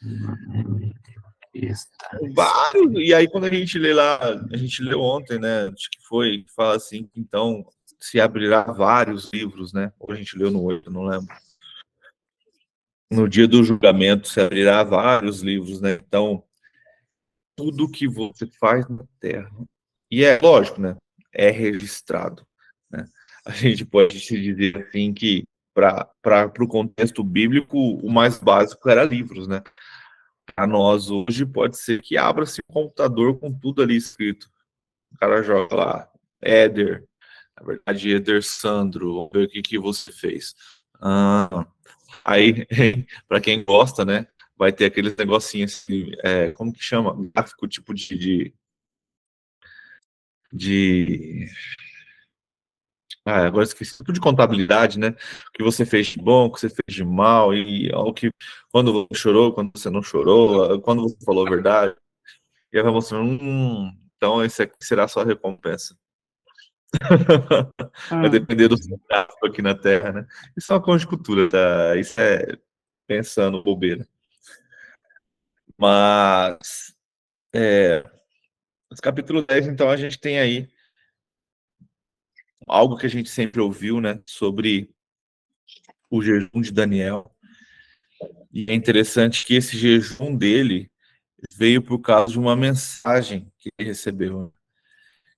Está vários. escrito. E aí quando a gente lê lá, a gente leu ontem, né? Acho que foi, fala assim, que então se abrirá vários livros, né? Ou a gente leu no 8, não lembro. No dia do julgamento se abrirá vários livros, né? Então tudo que você faz na Terra. E é lógico, né? É registrado. Né? A gente pode se dizer assim que, para o contexto bíblico, o mais básico era livros, né? Para nós hoje, pode ser que abra-se um computador com tudo ali escrito. O cara joga lá, Éder, na verdade, Éder Sandro, vamos ver o que você fez. Aí, para quem gosta, né? Vai ter aqueles negocinhos assim, como que chama? Gráfico tipo de agora esqueci tudo de contabilidade, né? O que você fez de bom, o que você fez de mal, e o que quando você chorou, quando você não chorou, quando você falou a verdade. E aí vai mostrando, então esse aqui será a sua recompensa. Vai Hum. depender do seu gráfico aqui na Terra, né? Isso é uma conjectura, tá? Isso é pensando bobeira. Mas, no capítulo 10, então, a gente tem aí algo que a gente sempre ouviu, né? Sobre o jejum de Daniel. E é interessante que esse jejum dele veio por causa de uma mensagem que ele recebeu,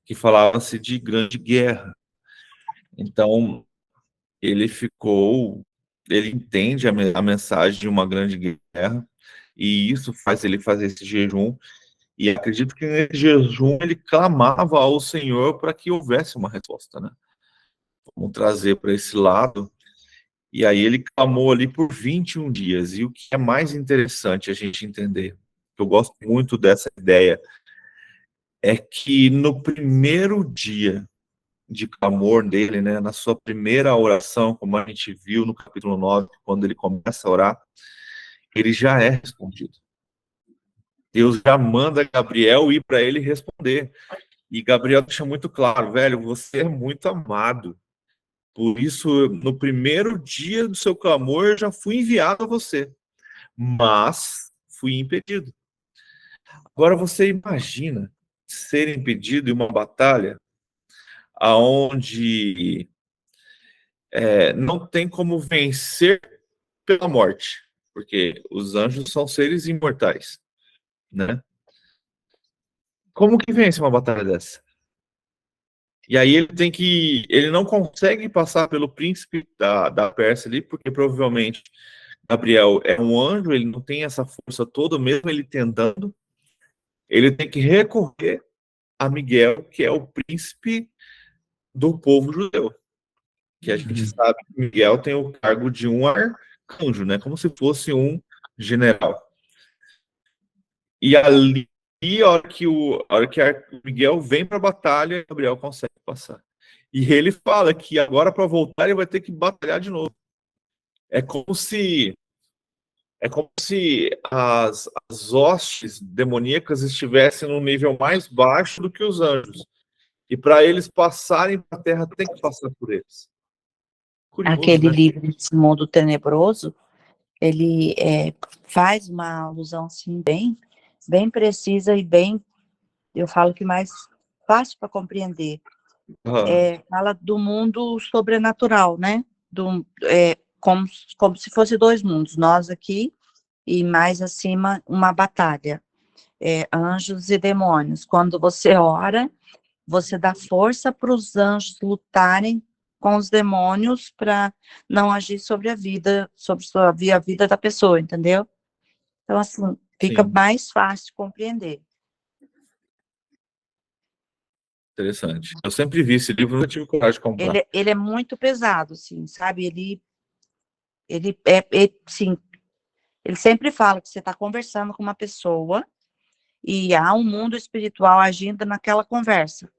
que falava-se de grande guerra. Então, ele entende a mensagem de uma grande guerra, e isso faz ele fazer esse jejum, E acredito que nesse jejum ele clamava ao Senhor para que houvesse uma resposta, né? Vamos trazer para esse lado. E aí ele clamou ali por 21 dias. E o que é mais interessante a gente entender, eu gosto muito dessa ideia, é que no primeiro dia de clamor dele, né, na sua primeira oração, como a gente viu no capítulo 9, quando ele começa a orar, ele já é respondido. Deus já manda Gabriel ir para ele responder. E Gabriel deixa muito claro, velho, você é muito amado. Por isso, no primeiro dia do seu clamor, eu já fui enviado a você. Mas fui impedido. Agora você imagina ser impedido em uma batalha aonde não tem como vencer pela morte, porque os anjos são seres imortais, né? Como que vence uma batalha dessa? E aí ele não consegue passar pelo príncipe da Pérsia ali, porque provavelmente Gabriel é um anjo, ele não tem essa força toda, mesmo ele tentando, ele tem que recorrer a Miguel, que é o príncipe do povo judeu, que a gente sabe que Miguel tem o cargo de um arcanjo, né? Como se fosse um general. E ali, a hora que Miguel vem para a batalha, Gabriel consegue passar. E ele fala que agora, para voltar, ele vai ter que batalhar de novo. É como se as hostes demoníacas estivessem num nível mais baixo do que os anjos. E para eles passarem para a Terra, tem que passar por eles. Curioso, Aquele né? livro desse Mundo Tenebroso, ele faz uma alusão assim bem precisa e bem, eu falo que mais fácil para compreender. Fala do mundo sobrenatural, né? Como se fosse dois mundos, nós aqui e mais acima uma batalha, anjos e demônios. Quando você ora, você dá força para os anjos lutarem com os demônios para não agir sobre a vida da pessoa, entendeu? Então, assim, fica Sim, mais fácil compreender. interessante. Eu sempre vi esse livro, nunca tive coragem de comprar. Ele é muito pesado, assim, sabe? Sim, ele sempre fala que você está conversando com uma pessoa e há um mundo espiritual agindo naquela conversa.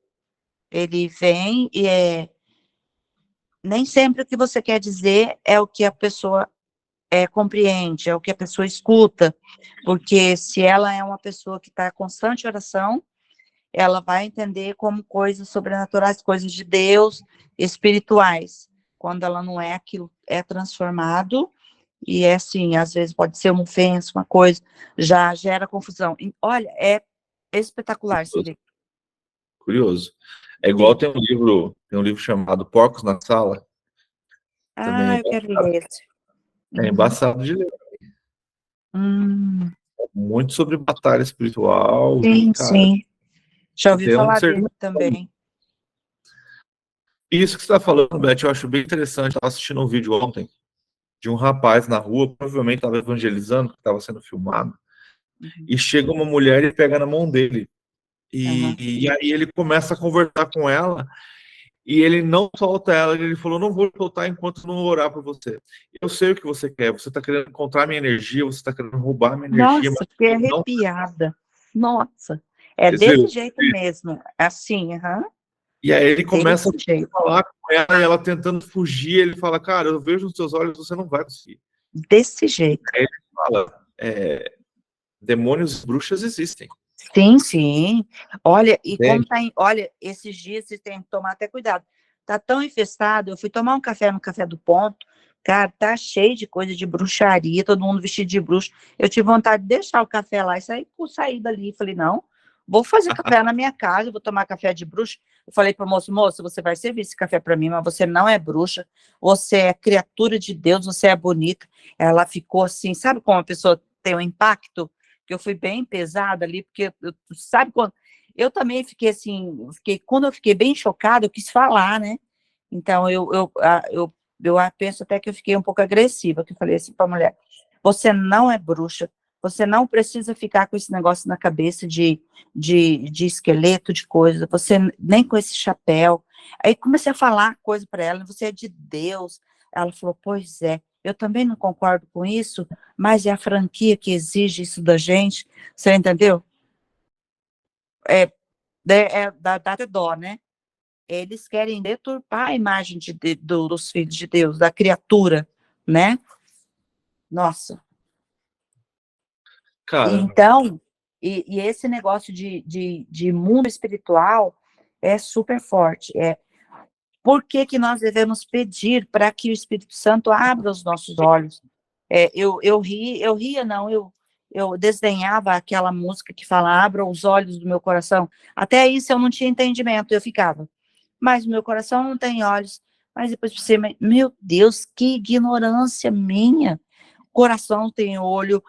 Ele vem e nem sempre o que você quer dizer é o que a pessoa compreende, é o que a pessoa escuta, porque se ela é uma pessoa que está em constante oração, ela vai entender como coisas sobrenaturais, coisas de Deus, espirituais. Quando ela não é, aquilo é transformado, e assim, às vezes pode ser uma ofensa, uma coisa, já gera confusão. E, olha, é espetacular esse livro. Curioso. É igual tem um livro chamado Porcos na Sala. Também Eu quero ler esse. é embaçado de ler. Hum, Muito sobre batalha espiritual. sim, Cara, sim. Já ouvi tem um falar dele sermão. também. Isso que você está falando, Beth, eu acho bem interessante. Eu estava assistindo um vídeo ontem de um rapaz na rua, provavelmente estava evangelizando, que estava sendo filmado, e chega uma mulher e pega na mão dele. E aí ele começa a conversar com ela, e ele não solta ela. Ele falou, não vou soltar enquanto não orar por você. Eu sei o que você quer, você está querendo encontrar minha energia, você está querendo roubar minha energia. Nossa, fiquei Mas não. arrepiada. Nossa, é Quer dizer, desse jeito mesmo. Assim, e aí ele começa desse jeito. a falar com ela, e ela tentando fugir. Ele fala, cara, eu vejo nos seus olhos, você não vai conseguir. Desse jeito. Aí ele fala, demônios e bruxas existem. Sim, sim. Olha, e como Entende? tá olha, esses dias você tem que tomar até cuidado. Tá tão infestado, eu fui tomar um café no Café do Ponto, cara, tá cheio de coisa de bruxaria, todo mundo vestido de bruxo. Eu tive vontade de deixar o café lá e sair dali. Falei, não, vou fazer café na minha casa, vou tomar café de bruxo. Eu falei pro moço, você vai servir esse café para mim, mas você não é bruxa, você é criatura de Deus, você é bonita. Ela ficou assim, sabe como a pessoa tem um impacto? Que eu fui bem pesada ali, porque, sabe, quando eu também fiquei assim, quando eu fiquei bem chocada, eu quis falar, né? Então, eu penso até que eu fiquei um pouco agressiva, que eu falei assim para a mulher, você não é bruxa, Você não precisa ficar com esse negócio na cabeça de esqueleto, de coisa, você nem com esse chapéu. Aí comecei a falar coisa para ela, você é de Deus. Ela falou, pois é, eu também não concordo com isso, mas é a franquia que exige isso da gente, você entendeu? Dá até dó, né? Eles querem deturpar a imagem dos filhos de Deus, da criatura, né? Nossa. Cara, Então, e esse negócio de mundo espiritual é super forte. Por que que nós devemos pedir para que o Espírito Santo abra os nossos olhos? Eu desdenhava aquela música que fala, abra os olhos do meu coração. Até isso eu não tinha entendimento, eu ficava. Mas o meu coração não tem olhos. Mas depois você, meu Deus, que ignorância minha. Coração tem olho,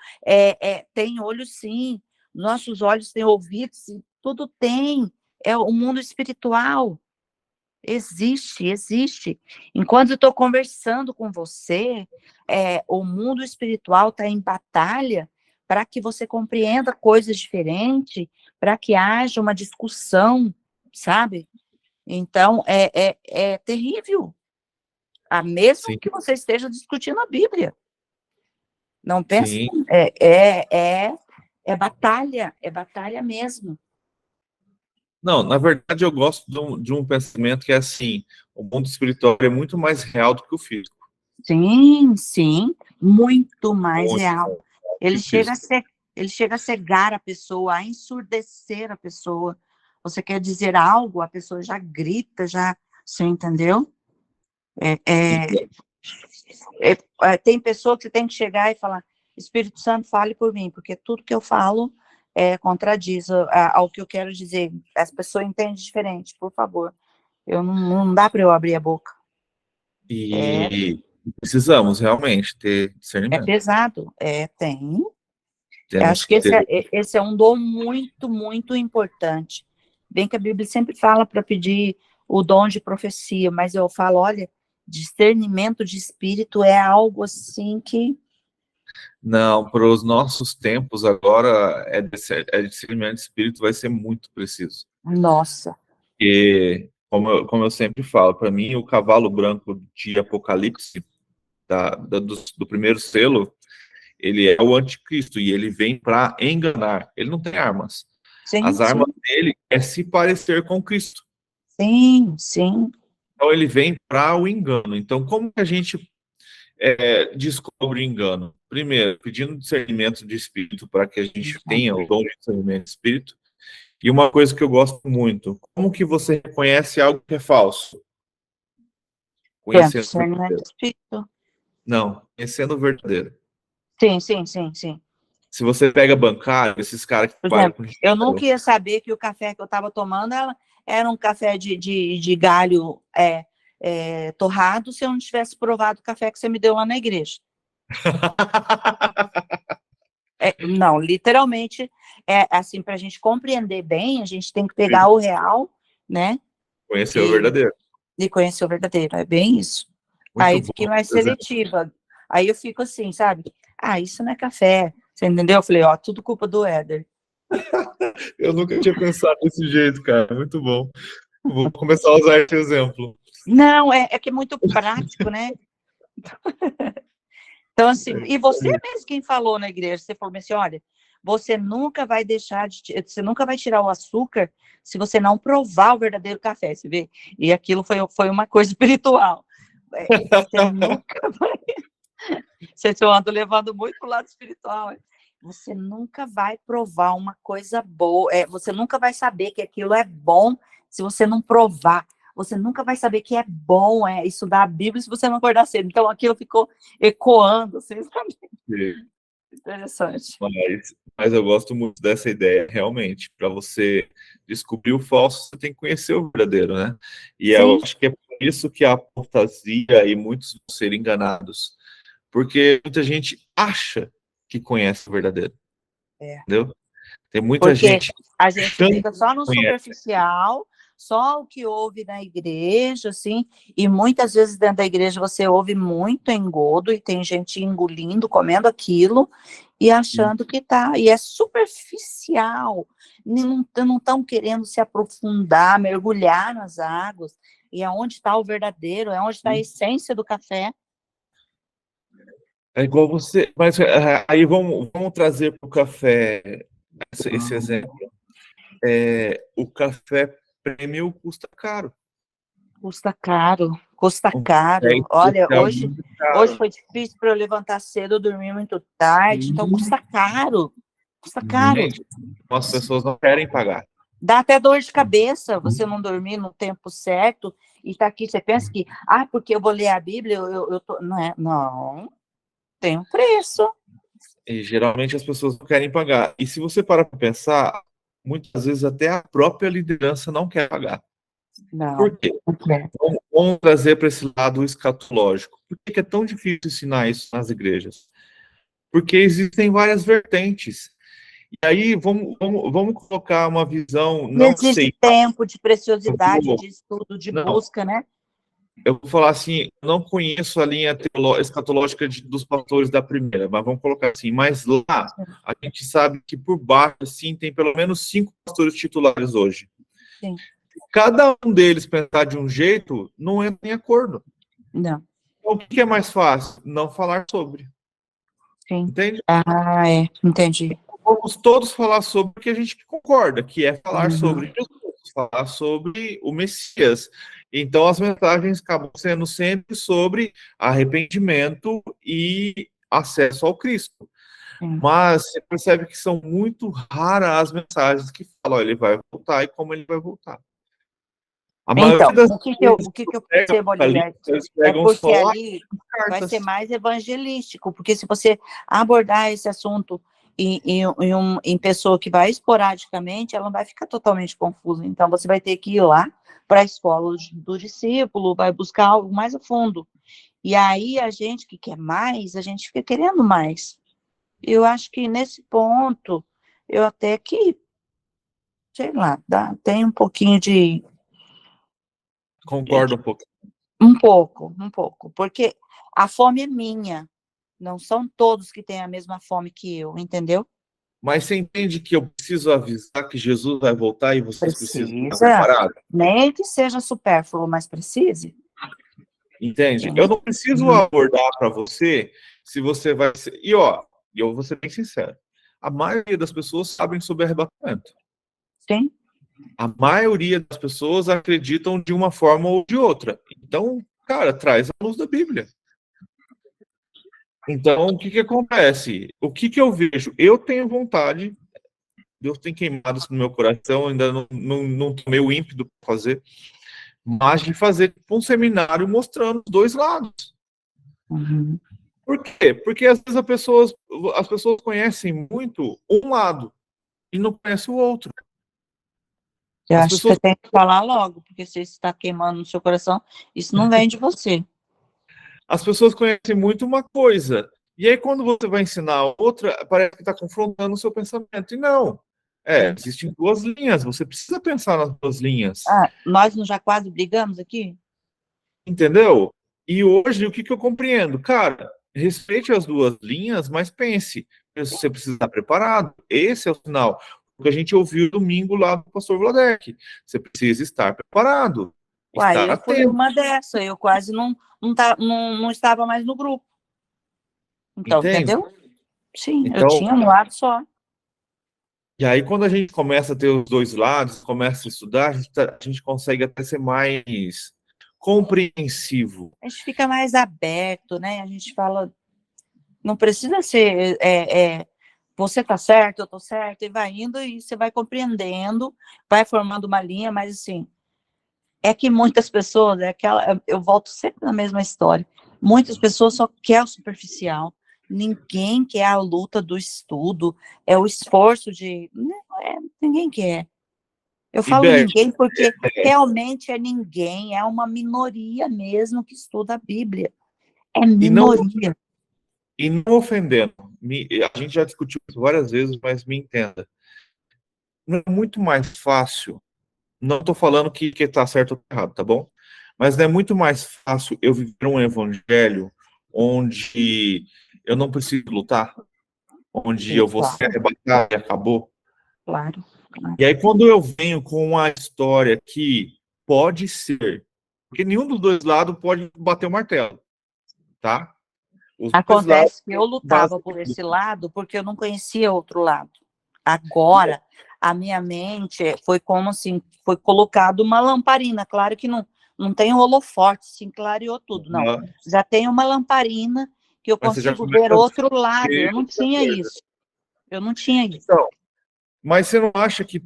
tem olho sim. Nossos olhos têm ouvidos, sim. Tudo tem. É o mundo espiritual. Existe. Enquanto eu estou conversando com você, o mundo espiritual está em batalha para que você compreenda coisas diferentes, para que haja uma discussão, sabe? Então, é terrível. Mesmo sim, que você esteja discutindo a Bíblia. Não pense, sim. é batalha mesmo. Não, na verdade eu gosto de um pensamento que é assim, o mundo espiritual é muito mais real do que o físico. Sim, muito mais Muito real. mais real do que Ele o chega a físico. ser, ele chega a cegar a pessoa, a ensurdecer a pessoa. Você quer dizer algo, a pessoa já grita, você entendeu? Tem pessoa que você tem que chegar e falar, Espírito Santo, fale por mim, porque tudo que eu falo contradiz ao que eu quero dizer. As pessoas entendem diferente, por favor. Não dá para eu abrir a boca. E precisamos realmente ter É discernimento. pesado, tem. Eu Temos acho que que ter. esse é um dom muito, muito importante. Bem que a Bíblia sempre fala para pedir o dom de profecia, mas eu falo, olha, discernimento de espírito é algo assim que... Não, para os nossos tempos agora, discernimento de espírito vai ser muito preciso. Nossa. Porque, como eu sempre falo, para mim, o cavalo branco de Apocalipse, do primeiro selo, ele é o anticristo e ele vem para enganar. Ele não tem armas. Sim, As armas dele é se parecer com Cristo. sim. Então ele vem para o engano. Então como que a gente descobre o engano? Primeiro, pedindo discernimento de espírito para que a gente tenha o dom de discernimento de espírito. E uma coisa que eu gosto muito, como que você reconhece algo que é falso? Tendo Conhecendo o discernimento de verdadeiro. espírito. Não, conhecendo o verdadeiro. Sim. Se você pega bancário, esses caras que Por trabalham exemplo, com eu dinheiro, nunca ia saber que o café que eu estava tomando era um café de galho torrado se eu não tivesse provado o café que você me deu lá na igreja. Não, literalmente, assim, para a gente compreender bem, a gente tem que pegar o real, né? conhecer o verdadeiro. E conhecer o verdadeiro, é bem isso. Muito Aí bom. fiquei mais seletiva. Aí eu fico assim, sabe? Isso não é café. Você entendeu? Eu falei, tudo culpa do Éder. Eu nunca tinha pensado desse jeito, cara. Muito bom. Vou começar a usar esse exemplo. Não, é que é muito prático, né? Então, assim, e você mesmo quem falou na igreja, você falou assim, olha, você nunca vai você nunca vai tirar o açúcar se você não provar o verdadeiro café, você vê? E aquilo foi uma coisa espiritual. Você nunca vai... Vocês andam levando muito para o lado espiritual. Você nunca vai provar uma coisa boa, você nunca vai saber que aquilo é bom se você não provar. Você nunca vai saber que é bom estudar a Bíblia se você não acordar cedo. Então, aquilo ficou ecoando, assim, sabe? Interessante. Mas eu gosto muito dessa ideia, realmente. Para você descobrir o falso, você tem que conhecer o verdadeiro, né? E eu acho que é por isso que a apostasia e muitos vão ser enganados. Porque muita gente acha que conhece o verdadeiro. Entendeu? Tem muita Porque gente a gente achando fica só no que conhece. superficial, só o que ouve na igreja, assim, e muitas vezes dentro da igreja você ouve muito engodo, e tem gente engolindo, comendo aquilo, e achando que tá, e é superficial, não estão querendo se aprofundar, mergulhar nas águas, e é onde está o verdadeiro, é onde está a essência do café. É igual você, mas aí vamos trazer para o café esse exemplo. O café prêmio custa caro. Custa caro, custa Um caro. café Olha, especial hoje muito caro. foi difícil para eu levantar cedo, eu dormi muito tarde, então custa caro. Custa caro. Gente, as pessoas não querem pagar. Dá até dor de cabeça você não dormir no tempo certo e tá aqui. Você pensa que, porque eu vou ler a Bíblia, eu tô. Não é? Não, tem um preço. E geralmente as pessoas não querem pagar. E se você parar para pensar, muitas vezes até a própria liderança não quer pagar. Não. Por quê? Vamos trazer para esse lado escatológico. Por que é tão difícil ensinar isso nas igrejas? Porque existem várias vertentes. E aí, vamos colocar uma visão, não existe sei. tempo de preciosidade, de estudo, de busca, né? Eu vou falar assim, eu não conheço a linha escatológica dos pastores da primeira, mas vamos colocar assim, mas lá, a gente sabe que por baixo, assim, tem pelo menos 5 pastores titulares hoje. Sim. Cada um deles pensar de um jeito, não entra em acordo. Não. Então, o que é mais fácil? Não falar sobre. Sim. Entende? Entendi. Vamos todos falar sobre o que a gente concorda, que é falar sobre Jesus, falar sobre o Messias. Então, as mensagens acabam sendo sempre sobre arrependimento e acesso ao Cristo. Mas você percebe que são muito raras as mensagens que falam, ele vai voltar e como ele vai voltar. A Então, das o que eu percebo ali é porque ali vai ser mais evangelístico, porque se você abordar esse assunto em pessoa que vai esporadicamente, ela vai ficar totalmente confusa. Então, você vai ter que ir lá para a escola do discípulo, vai buscar algo mais a fundo. E aí, a gente que quer mais, a gente fica querendo mais. Eu acho que nesse ponto, eu até que, sei lá, tem um pouquinho de... Concordo um pouco. Um pouco, porque a fome é minha, não são todos que têm a mesma fome que eu, entendeu? Mas você entende que eu preciso avisar que Jesus vai voltar e vocês precisam estar Precisa, preparados? nem que seja supérfluo, mas precise. Entende? Sim. Eu não preciso abordar para você se você vai ser... E eu vou ser bem sincero, a maioria das pessoas sabem sobre arrebatamento. Sim. A maioria das pessoas acreditam de uma forma ou de outra. Então, cara, traz a luz da Bíblia. Então, o que acontece? O que eu vejo? Eu tenho vontade, Deus tem queimado isso no meu coração, ainda não tomei o ímpeto para fazer, mas de fazer um seminário mostrando os dois lados. Por quê? Porque às vezes as pessoas conhecem muito um lado e não conhecem o outro. Eu acho que você tem que falar logo, porque se isso está queimando no seu coração, isso não vem de você. As pessoas conhecem muito uma coisa, e aí quando você vai ensinar a outra, parece que está confrontando o seu pensamento. E não. Existem duas linhas, você precisa pensar nas duas linhas. Nós já quase brigamos aqui? Entendeu? E hoje, o que eu compreendo? Cara, respeite as duas linhas, mas pense, você precisa estar preparado. Esse é o sinal. O que a gente ouviu domingo lá do pastor Vladek. Você precisa estar preparado. Eu fui uma dessa, eu quase não estava mais no grupo. Então, entendeu? Sim, então, eu tinha um lado só. E aí, quando a gente começa a ter os dois lados, começa a estudar, a gente consegue até ser mais compreensivo. A gente fica mais aberto, né? A gente fala, não precisa ser você tá certo, eu tô certo, e vai indo e você vai compreendendo, vai formando uma linha, mas assim, é que muitas pessoas, eu volto sempre na mesma história, muitas pessoas só querem o superficial, ninguém quer a luta do estudo, é o esforço de... ninguém quer. Eu falo ninguém porque realmente é ninguém, é uma minoria mesmo que estuda a Bíblia. É minoria. E não ofendendo, a gente já discutiu isso várias vezes, mas me entenda. Não é muito mais fácil Não estou falando que está certo ou errado, tá bom? Mas não é muito mais fácil eu viver um evangelho onde eu não preciso lutar, onde eu vou ser arrebatado e acabou. Claro. E aí, quando eu venho com uma história que pode ser, porque nenhum dos dois lados pode bater o martelo, tá? Os dois lados Acontece que eu lutava por esse lado porque eu não conhecia outro lado. Agora, a minha mente foi como assim, foi colocado uma lamparina. Claro que não tem holofote, assim, clareou tudo, não. Já tem uma lamparina que eu Mas você já consigo ver começa a outro lado. ver Eu não outra tinha coisa. isso. Eu não tinha isso. Então, mas você não acha que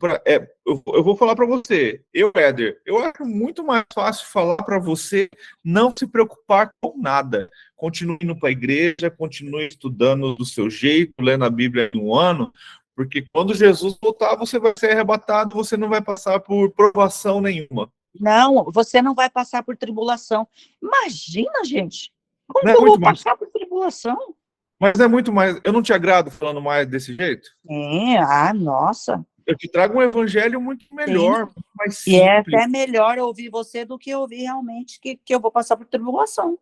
eu vou falar para você, Éder, eu acho muito mais fácil falar para você não se preocupar com nada. Continue indo para a igreja, continue estudando do seu jeito, lendo a Bíblia em um ano, porque quando Jesus voltar, você vai ser arrebatado, você não vai passar por provação nenhuma. Não, você não vai passar por tribulação. Imagina, gente, como Não que é eu vou muito mais, passar por tribulação? mas é muito mais. Eu não te agrado falando mais desse jeito? Nossa. Eu te trago um evangelho muito melhor, muito mais simples. E é até melhor ouvir você do que ouvir realmente que eu vou passar por tribulação.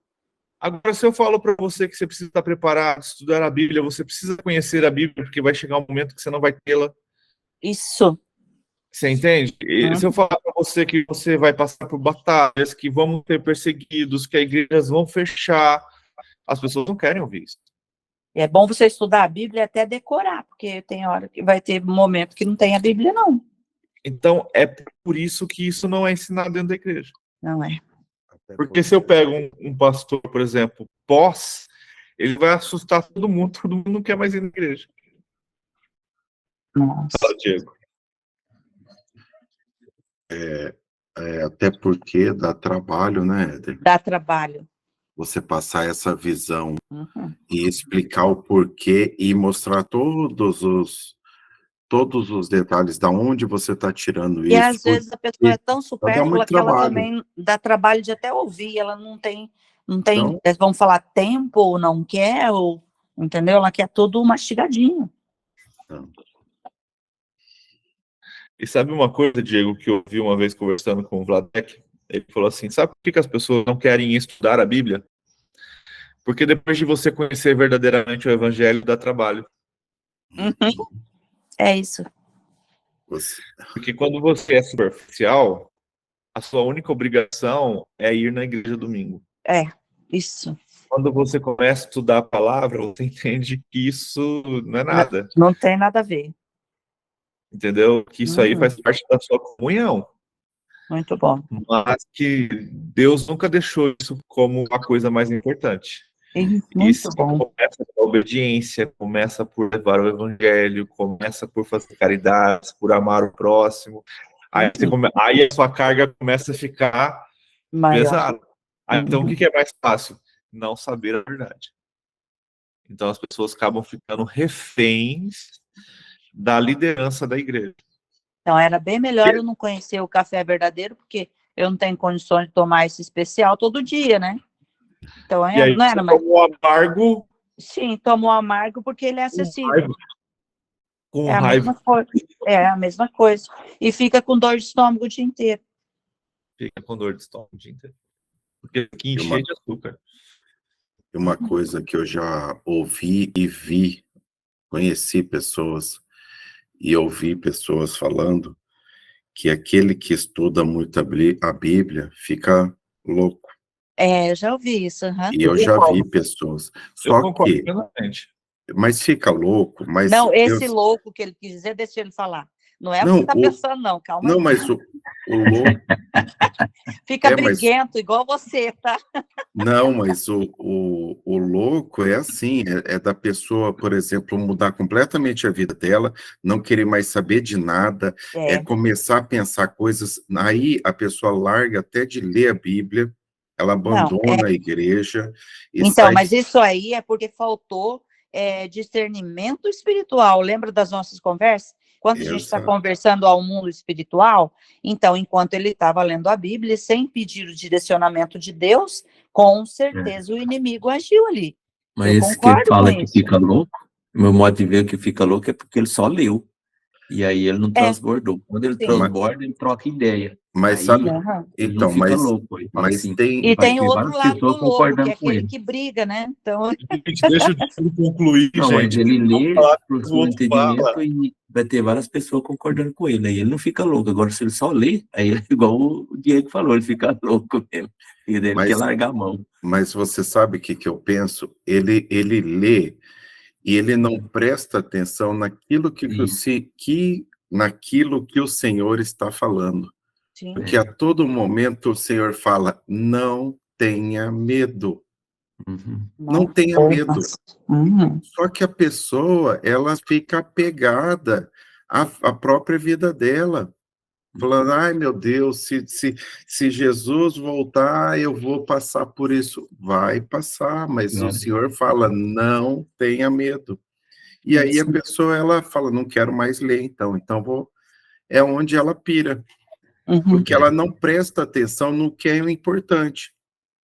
Agora, se eu falo para você que você precisa estar preparado, estudar a Bíblia, você precisa conhecer a Bíblia, porque vai chegar um momento que você não vai tê-la. Isso. Você entende? E se eu falar para você que você vai passar por batalhas, que vamos ser perseguidos, que as igrejas vão fechar, as pessoas não querem ouvir isso. É bom você estudar a Bíblia e até decorar, porque tem hora que vai ter momento que não tem a Bíblia, não. Então, é por isso que isso não é ensinado dentro da igreja. Não é. Porque se eu pego um pastor, por exemplo, ele vai assustar todo mundo não quer mais ir na igreja. Nossa. Fala, Diego. Até porque dá trabalho, né, Éder? Dá trabalho. Você passar essa visão Uhum. e explicar o porquê e mostrar todos os detalhes da onde você está tirando E isso. às vezes a pessoa é tão supérflua muito que ela trabalho. também dá trabalho de até ouvir, ela não tem, Então, vamos falar tempo ou não quer, ou, entendeu? Ela quer tudo mastigadinho. E sabe uma coisa, Diego, que eu vi uma vez conversando com o Vladek? Ele falou assim, sabe por que as pessoas não querem estudar a Bíblia? Porque depois de você conhecer verdadeiramente o Evangelho, dá trabalho. Uhum. É isso. Porque quando você é superficial, a sua única obrigação é ir na igreja domingo. É, isso. Quando você começa a estudar a palavra, você entende que isso não é nada. Não tem nada a ver. Entendeu? Que isso aí faz parte da sua comunhão. Muito bom. Mas que Deus nunca deixou isso como a coisa mais importante. Muito Isso bom. começa pela obediência, começa por levar o evangelho, começa por fazer caridade, por amar o próximo. Aí a sua carga começa a ficar Maior. pesada. Então, o que é mais fácil? Não saber a verdade. Então, as pessoas acabam ficando reféns da liderança da igreja. Então, era bem melhor eu não conhecer o café verdadeiro, porque eu não tenho condições de tomar esse especial todo dia, né? Então, E aí, não era mais. o amargo. Sim, tomo o amargo porque ele é acessível. Com é a raiva. mesma coisa. É a mesma coisa. E fica com dor de estômago o dia inteiro. Fica com dor de estômago o dia inteiro. Porque aqui enche de açúcar. E uma coisa que eu já ouvi e vi, conheci pessoas e ouvi pessoas falando que aquele que estuda muito a Bíblia fica louco. Eu já ouvi isso. E eu já vi pessoas. Só que, mas fica louco, mas... Não, esse louco que ele quis dizer, deixa ele falar. Não é o que você está pensando, não, calma aí. Não, mas o louco... Fica briguento, igual você, tá? Não, mas o louco é assim, é da pessoa, por exemplo, mudar completamente a vida dela, não querer mais saber de nada, começar a pensar coisas, aí a pessoa larga até de ler a Bíblia, ela abandona a igreja. Então, mas isso aí é porque faltou discernimento espiritual, lembra das nossas conversas? Quando a gente está conversando ao mundo espiritual, então, enquanto ele estava lendo a Bíblia, sem pedir o direcionamento de Deus, com certeza o inimigo agiu ali. Mas esse que ele fala que fica louco, meu modo de ver que fica louco é porque ele só leu. E aí ele não transbordou. Quando ele sim. transborda, ele troca ideia. Mas Aí sabe, Aham. ele então, não fica mas, louco. Ele fala mas assim, E vai tem o ter outro várias lado do pessoas lobo, que concordando é com aquele ele. que briga, né? Então, Gente, deixa eu concluir, Não, mas gente. ele lê Falar pro o seu outro fala. entendimento e vai ter várias pessoas concordando com ele. Aí ele não fica louco. Agora, se ele só lê, aí é igual o Diego falou, ele fica louco mesmo. E ele quer mas, largar a mão. mas você sabe o que eu penso? Ele lê e ele não presta atenção naquilo naquilo que o Senhor está falando. sim. Porque a todo momento o Senhor fala, não tenha medo. Uhum. Não tenha medo. Uhum. Só que a pessoa, ela fica apegada à própria vida dela. Falando, ai meu Deus, se Jesus voltar, eu vou passar por isso. Vai passar, mas o Senhor fala, não tenha medo. E aí a pessoa, ela fala, não quero mais ler, então vou... É onde ela pira, Uhum. porque ela não presta atenção no que é o importante.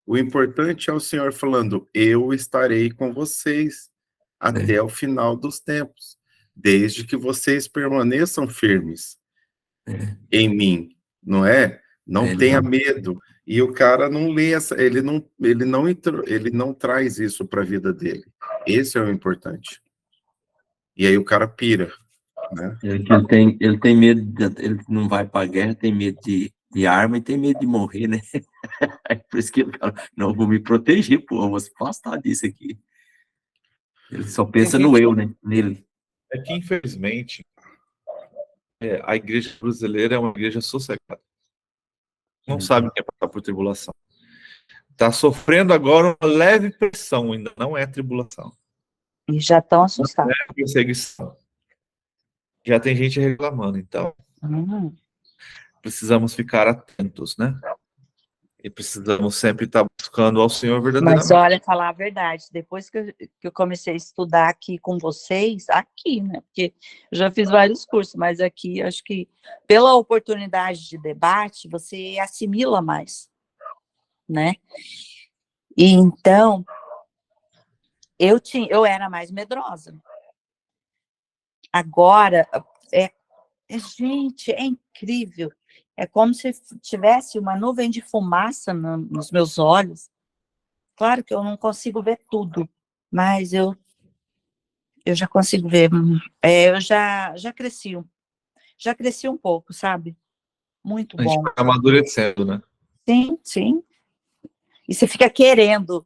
O importante é o Senhor falando, eu estarei com vocês até o final dos tempos, desde que vocês permaneçam firmes em mim, não é? Não tenha medo. E o cara não lê ele não traz isso para a vida dele. Esse é o importante. E aí o cara pira, né? Ele tem medo, ele não vai para a guerra, tem medo de arma e tem medo de morrer, né? É por isso que ele fala, não, vou me proteger, pô, eu vou se afastar disso aqui. Ele só pensa no eu, né? Nele. É que, infelizmente, a igreja brasileira é uma igreja sossegada. Não sabe o que é passar por tribulação. Está sofrendo agora uma leve pressão, ainda não é tribulação. E já estão assustados. É perseguição. Já tem gente reclamando, então precisamos ficar atentos, né? E precisamos sempre estar buscando ao Senhor verdadeiramente. Mas olha, falar a verdade, depois que eu comecei a estudar aqui com vocês, aqui, né? Porque eu já fiz vários cursos, mas aqui acho que pela oportunidade de debate, você assimila mais, né? E então, eu era mais medrosa. Agora, gente, é incrível. É como se tivesse uma nuvem de fumaça nos meus olhos. Claro que eu não consigo ver tudo, mas eu já consigo ver. Eu já cresci um pouco, sabe? Muito A gente bom. vai amadurecendo, né? Sim, sim. E você fica querendo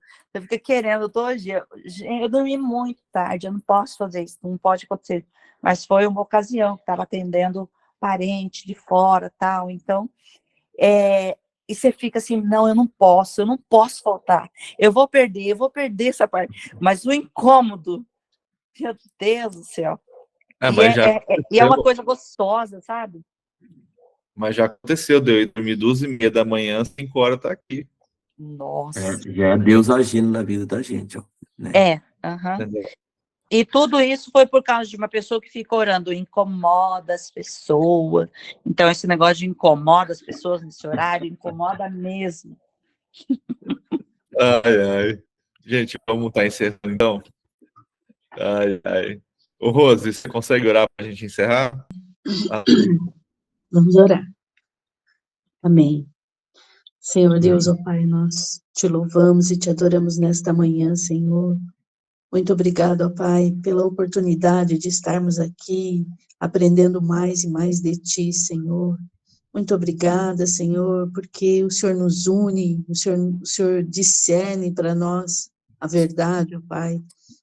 todo dia. Eu dormi muito tarde, eu não posso fazer isso, não pode acontecer. Mas foi uma ocasião que estava atendendo parente de fora, tal. Então, e você fica assim, não, eu não posso faltar. Eu vou perder essa parte. Mas o incômodo, meu Deus do céu. E é uma coisa gostosa, sabe? Mas já aconteceu, deu eu dormir 2h30 da manhã, 5 horas tá aqui. Nossa. Já é Deus agindo na vida da gente, ó. Né? E tudo isso foi por causa de uma pessoa que fica orando, incomoda as pessoas. Então, esse negócio de incomoda as pessoas nesse horário, incomoda mesmo. Ai. Gente, vamos estar encerrando, então? Ai. Ô, Rose, você consegue orar para a gente encerrar? Vamos orar. Amém. Senhor Deus, ó Pai, nós te louvamos e te adoramos nesta manhã, Senhor. Muito obrigado, ó Pai, pela oportunidade de estarmos aqui aprendendo mais e mais de Ti, Senhor. Muito obrigada, Senhor, porque o Senhor nos une, o Senhor discerne para nós a verdade, ó Pai.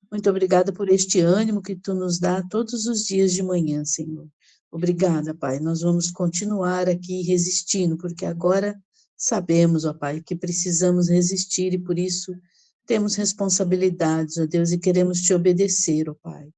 Muito obrigada por este ânimo que Tu nos dá todos os dias de manhã, Senhor. Obrigada, Pai. Nós vamos continuar aqui resistindo, porque agora sabemos, ó Pai, que precisamos resistir e por isso temos responsabilidades, ó Deus, e queremos Te obedecer, ó Pai.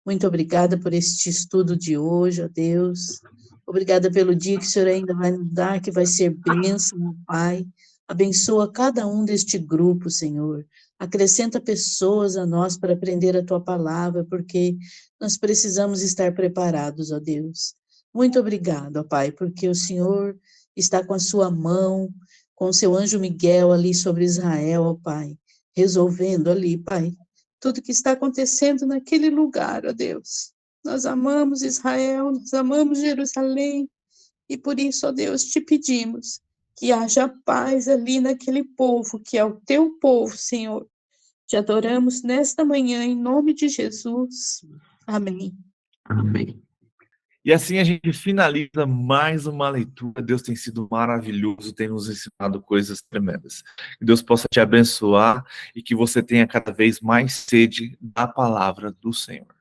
Muito obrigada por este estudo de hoje, ó Deus. Obrigada pelo dia que o Senhor ainda vai nos dar, que vai ser bênção, ó Pai. Abençoa cada um deste grupo, Senhor. Acrescenta pessoas a nós para aprender a Tua palavra, porque nós precisamos estar preparados, ó Deus. Muito obrigada, ó Pai, porque o Senhor está com a sua mão, com o seu anjo Miguel ali sobre Israel, ó Pai, resolvendo ali, Pai, tudo que está acontecendo naquele lugar, ó Deus. Nós amamos Israel, nós amamos Jerusalém, e por isso, ó Deus, te pedimos que haja paz ali naquele povo, que é o teu povo, Senhor. Te adoramos nesta manhã, em nome de Jesus. Amém. Amém. E assim a gente finaliza mais uma leitura. Deus tem sido maravilhoso, tem nos ensinado coisas tremendas. Que Deus possa te abençoar e que você tenha cada vez mais sede da palavra do Senhor.